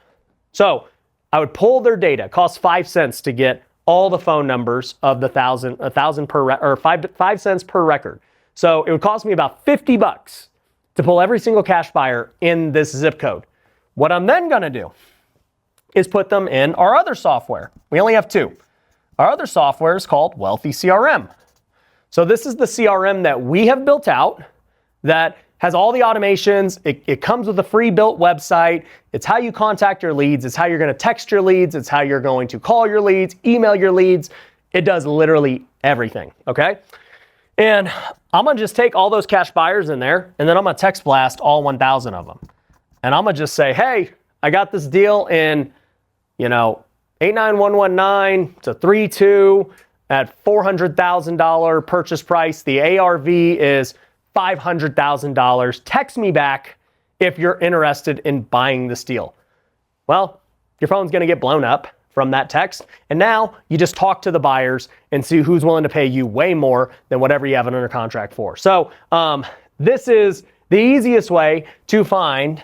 So I would pull their data. It costs 5 cents to get all the phone numbers of the 1,000 per or 5 cents per record. So it would cost me about $50 to pull every single cash buyer in this zip code. What I'm then going to do is put them in our other software. We only have 2. Our other software is called Wealthy CRM. So this is the CRM that we have built out that has all the automations. It comes with a free built website. It's how you contact your leads. It's how you're going to text your leads. It's how you're going to call your leads, email your leads. It does literally everything, okay? And I'm going to just take all those cash buyers in there, and then I'm going to text blast all 1,000 of them. And I'm going to just say, hey, I got this deal in, 89119 to 32 at $400,000 purchase price. The ARV is $500,000. Text me back if you're interested in buying this deal. Well, your phone's going to get blown up from that text. And now you just talk to the buyers and see who's willing to pay you way more than whatever you have it under contract for. So this is the easiest way to find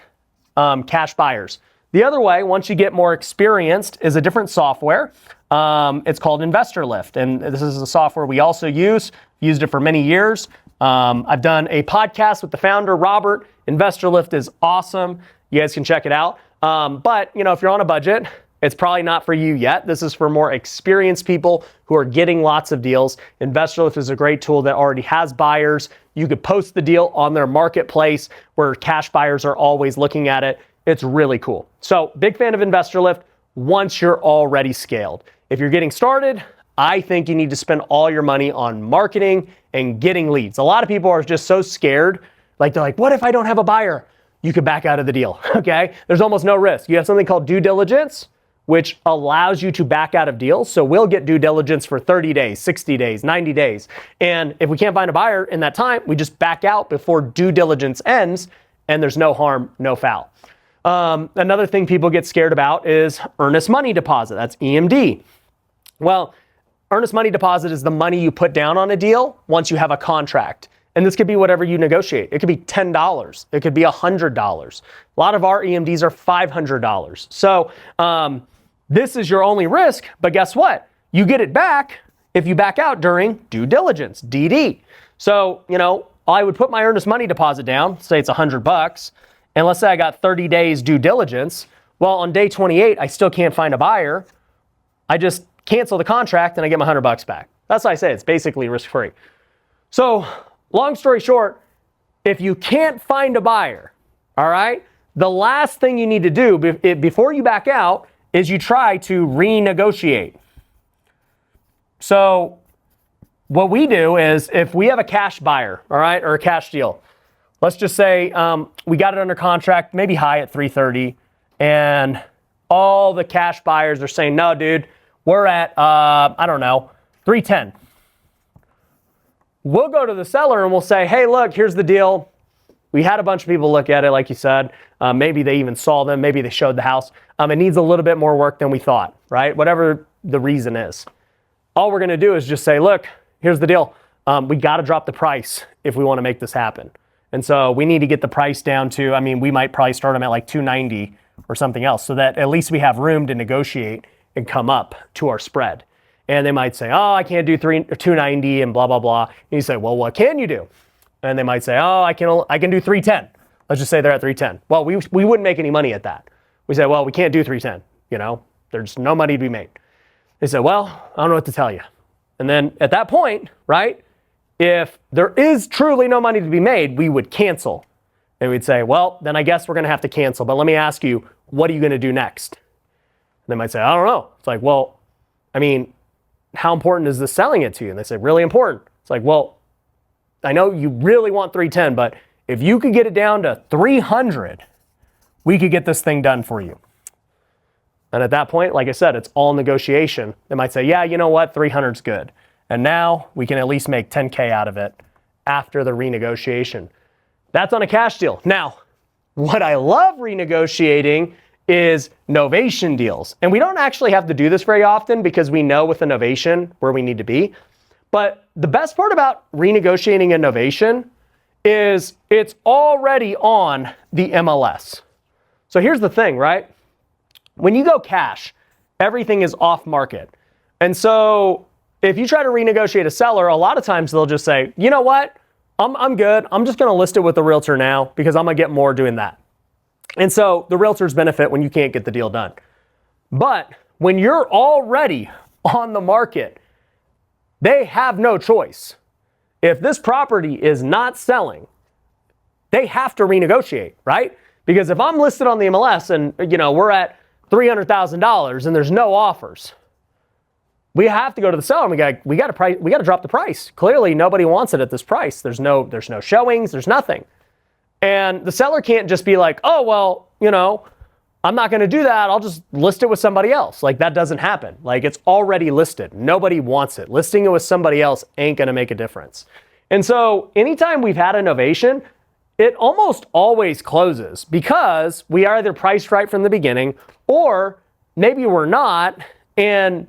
cash buyers. The other way, once you get more experienced, is a different software. It's called Investor Lift. And this is a software we also use. Used it for many years. I've done a podcast with the founder, Robert. Investor Lift is awesome. You guys can check it out. But, if you're on a budget, it's probably not for you yet. This is for more experienced people who are getting lots of deals. Investor Lift is a great tool that already has buyers. You could post the deal on their marketplace where cash buyers are always looking at it. It's really cool. So big fan of Investor Lift once you're already scaled. If you're getting started, I think you need to spend all your money on marketing and getting leads. A lot of people are just so scared. They're like, what if I don't have a buyer? You could back out of the deal, okay? There's almost no risk. You have something called due diligence, which allows you to back out of deals. So we'll get due diligence for 30 days, 60 days, 90 days. And if we can't find a buyer in that time, we just back out before due diligence ends, and there's no harm, no foul. Another thing people get scared about is earnest money deposit. That's EMD. Well, earnest money deposit is the money you put down on a deal once you have a contract. And this could be whatever you negotiate. It could be $10. It could be $100. A lot of our EMDs are $500. So this is your only risk, but guess what? You get it back if you back out during due diligence, DD. So, I would put my earnest money deposit down, say it's $100, and let's say I got 30 days due diligence. Well, on day 28, I still can't find a buyer. I just cancel the contract and I get my $100 back. That's why I say it's basically risk-free. So long story short, if you can't find a buyer, all right, the last thing you need to do before you back out is you try to renegotiate. So what we do is if we have a cash buyer, all right, or a cash deal, let's just say we got it under contract, maybe high at 330, and all the cash buyers are saying, no, dude, we're at, 310. We'll go to the seller and we'll say, hey, look, here's the deal. We had a bunch of people look at it, like you said. Maybe they even saw them. Maybe they showed the house. It needs a little bit more work than we thought, right? Whatever the reason is. All we're going to do is just say, look, here's the deal. We got to drop the price if we want to make this happen. And so we need to get the price down to, we might probably start them at like 290 or something else, so that at least we have room to negotiate and come up to our spread. And they might say, oh, I can't do 290 and blah, blah, blah. And you say, well, what can you do? And they might say, oh, I can do 310. Let's just say they're at 310. Well, we wouldn't make any money at that. We say, well, we can't do 310. There's no money to be made. They say, well, I don't know what to tell you. And then at that point, right, if there is truly no money to be made, we would cancel. And we'd say, well, then I guess we're going to have to cancel. But let me ask you, what are you going to do next? And they might say, I don't know. It's like, well, I mean, how important is this selling it to you? And they say, really important. It's like, well, I know you really want 310, but if you could get it down to 300, we could get this thing done for you. And at that point, like I said, it's all negotiation. They might say, yeah, you know what, 300's good. And now we can at least make 10K out of it after the renegotiation. That's on a cash deal. Now, what I love renegotiating is novation deals. And we don't actually have to do this very often because we know with a novation where we need to be. But the best part about renegotiating a novation is it's already on the MLS. So here's the thing, right? When you go cash, everything is off market. And so if you try to renegotiate a seller, a lot of times they'll just say, you know what? I'm good. I'm just going to list it with the realtor now because I'm going to get more doing that. And so the realtors benefit when you can't get the deal done. But when you're already on the market, they have no choice. If this property is not selling, they have to renegotiate, right? Because if I'm listed on the MLS and we're at $300,000 and there's no offers, we have to go to the seller and we got to drop the price. Clearly nobody wants it at this price. There's no showings, there's nothing. And the seller can't just be like, oh, well, I'm not going to do that. I'll just list it with somebody else. Like, that doesn't happen. Like, it's already listed. Nobody wants it. Listing it with somebody else ain't going to make a difference. And so anytime we've had a novation, it almost always closes because we are either priced right from the beginning or maybe we're not, and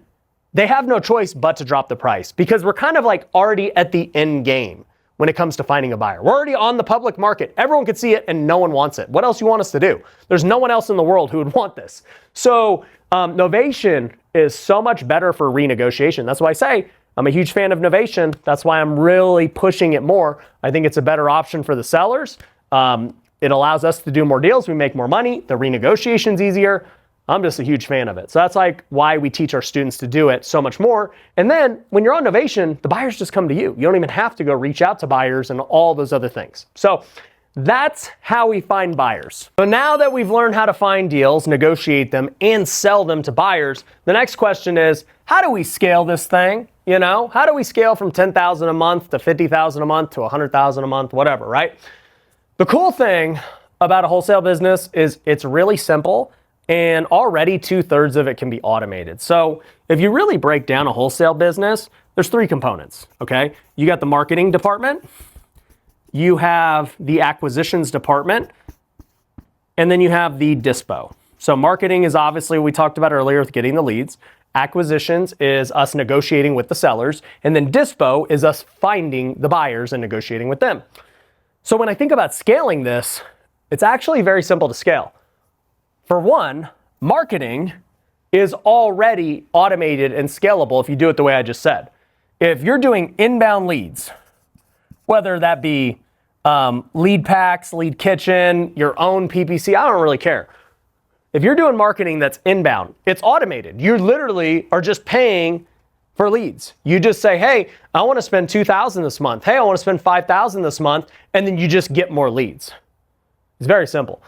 they have no choice but to drop the price because we're kind of like already at the end game when it comes to finding a buyer. We're already on the public market. Everyone can see it and no one wants it. What else you want us to do? There's no one else in the world who would want this. So novation is so much better for renegotiation. That's why I say I'm a huge fan of novation. That's why I'm really pushing it more. I think it's a better option for the sellers. It allows us to do more deals. We make more money. The renegotiation's easier. I'm just a huge fan of it. So that's like why we teach our students to do it so much more. And then when you're on novation, the buyers just come to you. You don't even have to go reach out to buyers and all those other things. So that's how we find buyers. So now that we've learned how to find deals, negotiate them, and sell them to buyers, the next question is, how do we scale this thing? How do we scale from $10,000 a month to $50,000 a month to $100,000 a month, whatever, right? The cool thing about a wholesale business is it's really simple. And already 2/3 of it can be automated. So if you really break down a wholesale business, there's 3 components, okay? You got the marketing department, you have the acquisitions department, and then you have the dispo. So marketing is obviously what we talked about earlier with getting the leads. Acquisitions is us negotiating with the sellers. And then dispo is us finding the buyers and negotiating with them. So when I think about scaling this, it's actually very simple to scale. For one, marketing is already automated and scalable if you do it the way I just said. If you're doing inbound leads, whether that be lead packs, lead kitchen, your own PPC, I don't really care. If you're doing marketing that's inbound, it's automated. You literally are just paying for leads. You just say, hey, I want to spend $2,000 this month. Hey, I want to spend $5,000 this month. And then you just get more leads. It's very simple.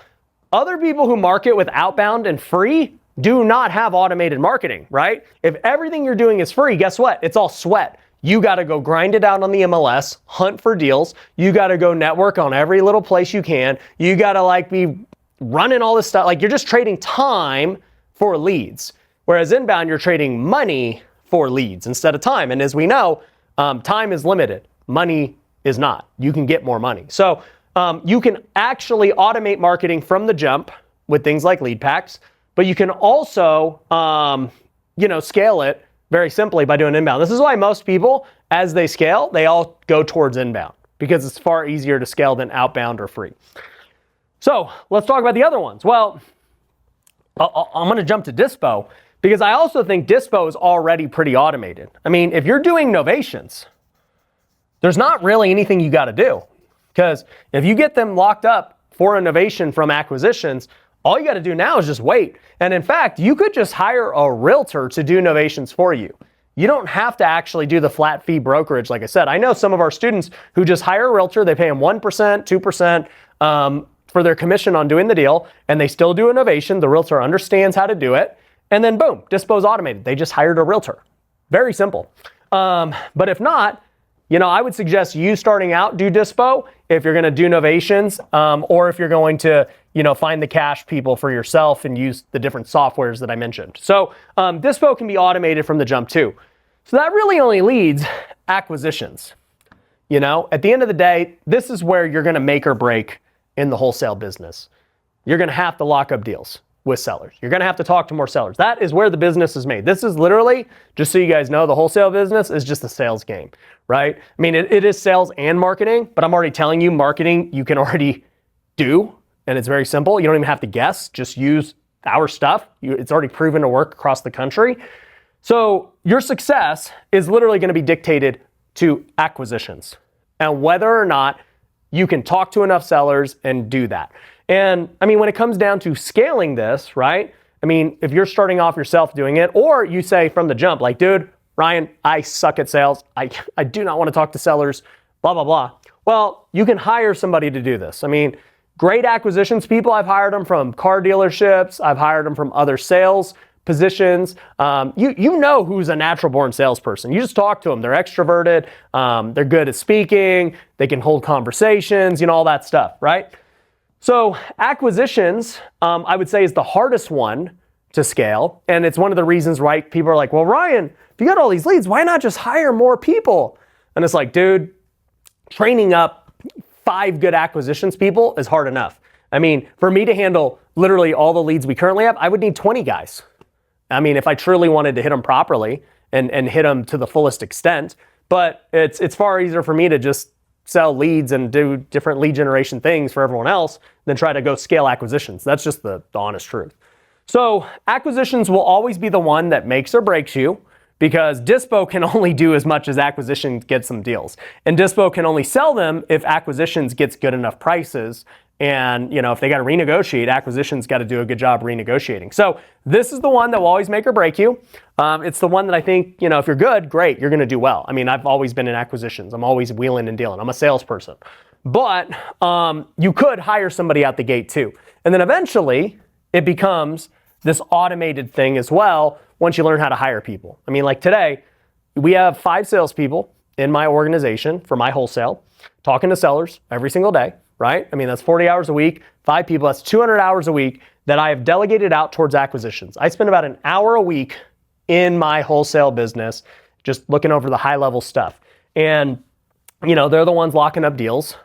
Other people who market with outbound and free do not have automated marketing, right? If everything you're doing is free, guess what? It's all sweat. You got to go grind it out on the MLS, hunt for deals. You got to go network on every little place you can. You got to be running all this stuff. Like, you're just trading time for leads. Whereas inbound, you're trading money for leads instead of time. And as we know, time is limited. Money is not. You can get more money. So you can actually automate marketing from the jump with things like lead packs, but you can also, scale it very simply by doing inbound. This is why most people, as they scale, they all go towards inbound because it's far easier to scale than outbound or free. So let's talk about the other ones. Well, I'm going to jump to Dispo because I also think Dispo is already pretty automated. I mean, if you're doing novations, there's not really anything you got to do, because if you get them locked up for a novation from acquisitions, all you got to do now is just wait. And in fact, you could just hire a realtor to do novations for you. You don't have to actually do the flat fee brokerage. Like I said, I know some of our students who just hire a realtor, they pay them 1%, 2% for their commission on doing the deal, and they still do a novation. The realtor understands how to do it, and then boom, Dispo's automated. They just hired a realtor. Very simple. But if not, I would suggest you starting out do Dispo if you're going to do novations, or if you're going to, find the cash people for yourself and use the different softwares that I mentioned. So Dispo can be automated from the jump too. So that really only leads acquisitions. At the end of the day, this is where you're going to make or break in the wholesale business. You're going to have to lock up deals with sellers. You're going to have to talk to more sellers. That is where the business is made. This is literally, just so you guys know, the wholesale business is just a sales game, right? I mean, it is sales and marketing, but I'm already telling you, marketing you can already do, and it's very simple. You don't even have to guess. Just use our stuff. It's already proven to work across the country. So your success is literally going to be dictated to acquisitions and whether or not you can talk to enough sellers and do that. And I mean, when it comes down to scaling this, right? I mean, if you're starting off yourself doing it, or you say from the jump, like, dude, Ryan, I suck at sales. I do not want to talk to sellers, blah, blah, blah. Well, you can hire somebody to do this. I mean, great acquisitions people, I've hired them from car dealerships. I've hired them from other sales positions. You know who's a natural born salesperson. You just talk to them. They're extroverted. They're good at speaking. They can hold conversations, all that stuff, right? So acquisitions, I would say, is the hardest one to scale. And it's one of the reasons, right? People are like, well, Ryan, if you got all these leads, why not just hire more people? And it's like, dude, training up 5 good acquisitions people is hard enough. I mean, for me to handle literally all the leads we currently have, I would need 20 guys. I mean, if I truly wanted to hit them properly and hit them to the fullest extent, but it's far easier for me to just sell leads and do different lead generation things for everyone else than try to go scale acquisitions. That's just the honest truth. So acquisitions will always be the one that makes or breaks you, because Dispo can only do as much as acquisitions gets some deals. And Dispo can only sell them if acquisitions gets good enough prices. And, if they got to renegotiate, acquisitions got to do a good job renegotiating. So this is the one that will always make or break you. It's the one that I think, if you're good, great, you're going to do well. I mean, I've always been in acquisitions. I'm always wheeling and dealing. I'm a salesperson. But you could hire somebody out the gate too. And then eventually it becomes this automated thing as well once you learn how to hire people. I mean, like today, we have 5 salespeople in my organization for my wholesale, talking to sellers every single day. Right? I mean, that's 40 hours a week, 5 people, that's 200 hours a week that I have delegated out towards acquisitions. I spend about an hour a week in my wholesale business, just looking over the high level stuff. And, they're the ones locking up deals,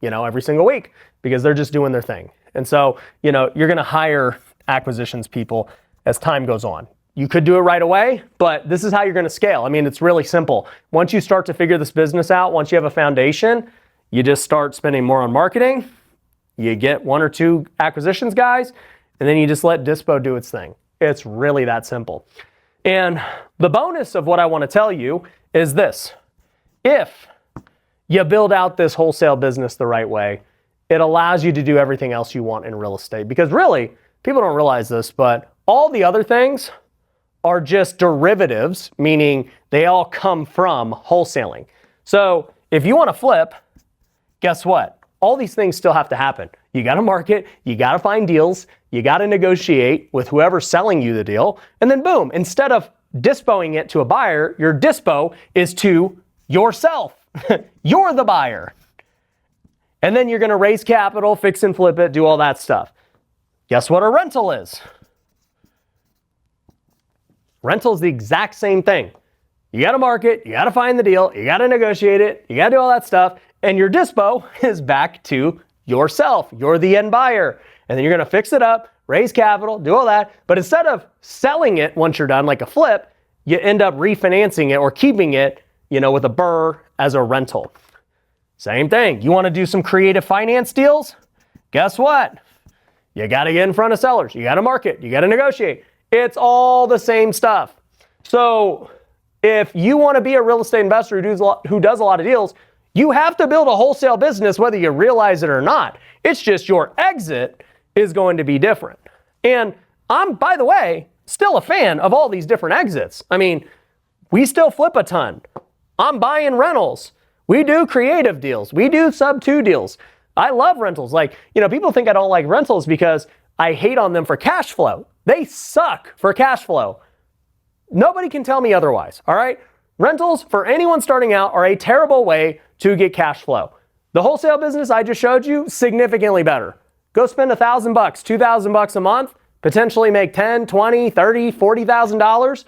every single week because they're just doing their thing. And so, you're going to hire acquisitions people as time goes on. You could do it right away, but this is how you're going to scale. I mean, it's really simple. Once you start to figure this business out, once you have a foundation, you just start spending more on marketing, you get 1 or 2 acquisitions guys, and then you just let Dispo do its thing. It's really that simple. And the bonus of what I want to tell you is this. If you build out this wholesale business the right way, it allows you to do everything else you want in real estate. Because really, people don't realize this, but all the other things are just derivatives, meaning they all come from wholesaling. So if you want to flip, guess what? All these things still have to happen. You got to market, you got to find deals, you got to negotiate with whoever's selling you the deal, and then boom, instead of dispoing it to a buyer, your dispo is to yourself. You're the buyer. And then you're going to raise capital, fix and flip it, do all that stuff. Guess what a rental is? Rental is the exact same thing. You got to market, you got to find the deal, you got to negotiate it, you got to do all that stuff. And your dispo is back to yourself. You're the end buyer. And then you're going to fix it up, raise capital, do all that. But instead of selling it once you're done like a flip, you end up refinancing it or keeping it, with a BRRRR as a rental. Same thing. You want to do some creative finance deals? Guess what? You got to get in front of sellers. You got to market. You got to negotiate. It's all the same stuff. So if you want to be a real estate investor who does a lot of deals, you have to build a wholesale business whether you realize it or not. It's just your exit is going to be different. And I'm, by the way, still a fan of all these different exits. I mean, we still flip a ton. I'm buying rentals. We do creative deals. We do sub-2 deals. I love rentals. Like, people think I don't like rentals because I hate on them for cash flow. They suck for cash flow. Nobody can tell me otherwise, all right? Rentals, for anyone starting out, are a terrible way to get cash flow. The wholesale business I just showed you, significantly better. Go spend $1,000, $2,000 a month, potentially make $10, $20, $30, $40,000.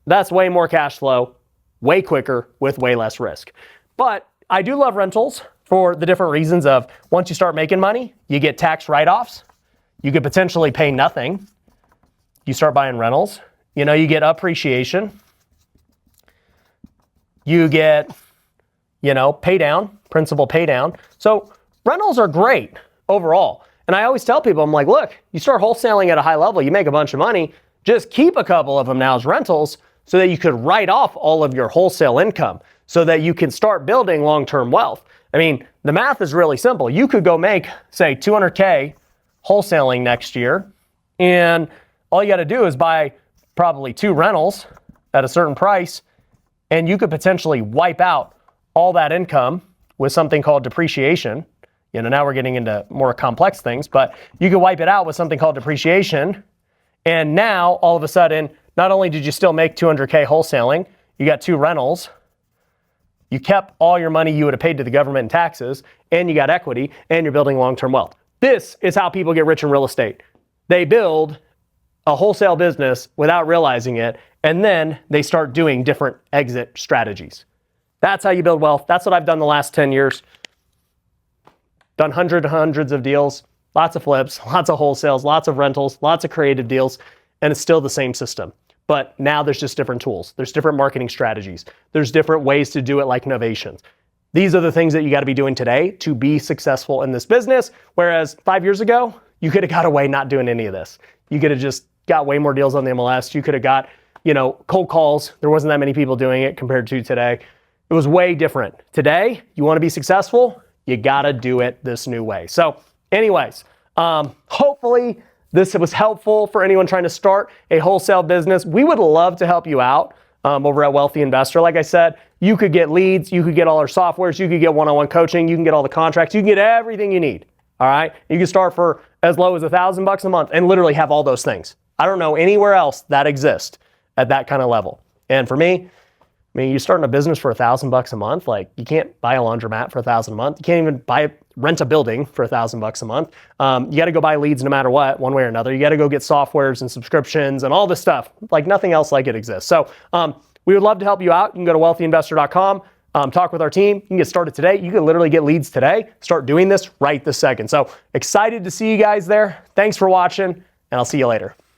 That's way more cash flow, way quicker, with way less risk. But I do love rentals for the different reasons of once you start making money, you get tax write-offs. You could potentially pay nothing. You start buying rentals. You get appreciation. You get, pay down, principal pay down. So rentals are great overall. And I always tell people, I'm like, look, you start wholesaling at a high level, you make a bunch of money, just keep a couple of them now as rentals so that you could write off all of your wholesale income so that you can start building long-term wealth. I mean, the math is really simple. You could go make, say, $200K wholesaling next year, and all you got to do is buy probably 2 rentals at a certain price, and you could potentially wipe out all that income with something called depreciation. Now we're getting into more complex things, but you could wipe it out with something called depreciation. And now, all of a sudden, not only did you still make $200K wholesaling, you got 2 rentals, you kept all your money you would have paid to the government in taxes, and you got equity, and you're building long-term wealth. This is how people get rich in real estate. They build a wholesale business without realizing it, and then they start doing different exit strategies. That's how you build wealth. That's what I've done the last 10 years. Done hundreds of deals, lots of flips, lots of wholesales, lots of rentals, lots of creative deals, and it's still the same system. But now there's just different tools. There's different marketing strategies. There's different ways to do it, like novations. These are the things that you got to be doing today to be successful in this business. Whereas 5 years ago, you could have got away not doing any of this. You could have just got way more deals on the MLS. You could have got, cold calls. There wasn't that many people doing it compared to today. It was way different. Today, you want to be successful, you got to do it this new way. So anyways, hopefully this was helpful for anyone trying to start a wholesale business. We would love to help you out over at Wealthy Investor. Like I said, you could get leads, you could get all our softwares, you could get one-on-one coaching, you can get all the contracts, you can get everything you need. All right. You can start for as low as $1,000 a month and literally have all those things. I don't know anywhere else that exists at that kind of level. And for me, you're starting a business for $1,000 a month. Like, you can't buy a laundromat for $1,000 a month. You can't even rent a building for $1,000 a month. You got to go buy leads no matter what, one way or another. You got to go get softwares and subscriptions and all this stuff. Like, nothing else like it exists. So we would love to help you out. You can go to wealthyinvestor.com, talk with our team. You can get started today. You can literally get leads today. Start doing this right this second. So excited to see you guys there. Thanks for watching, and I'll see you later.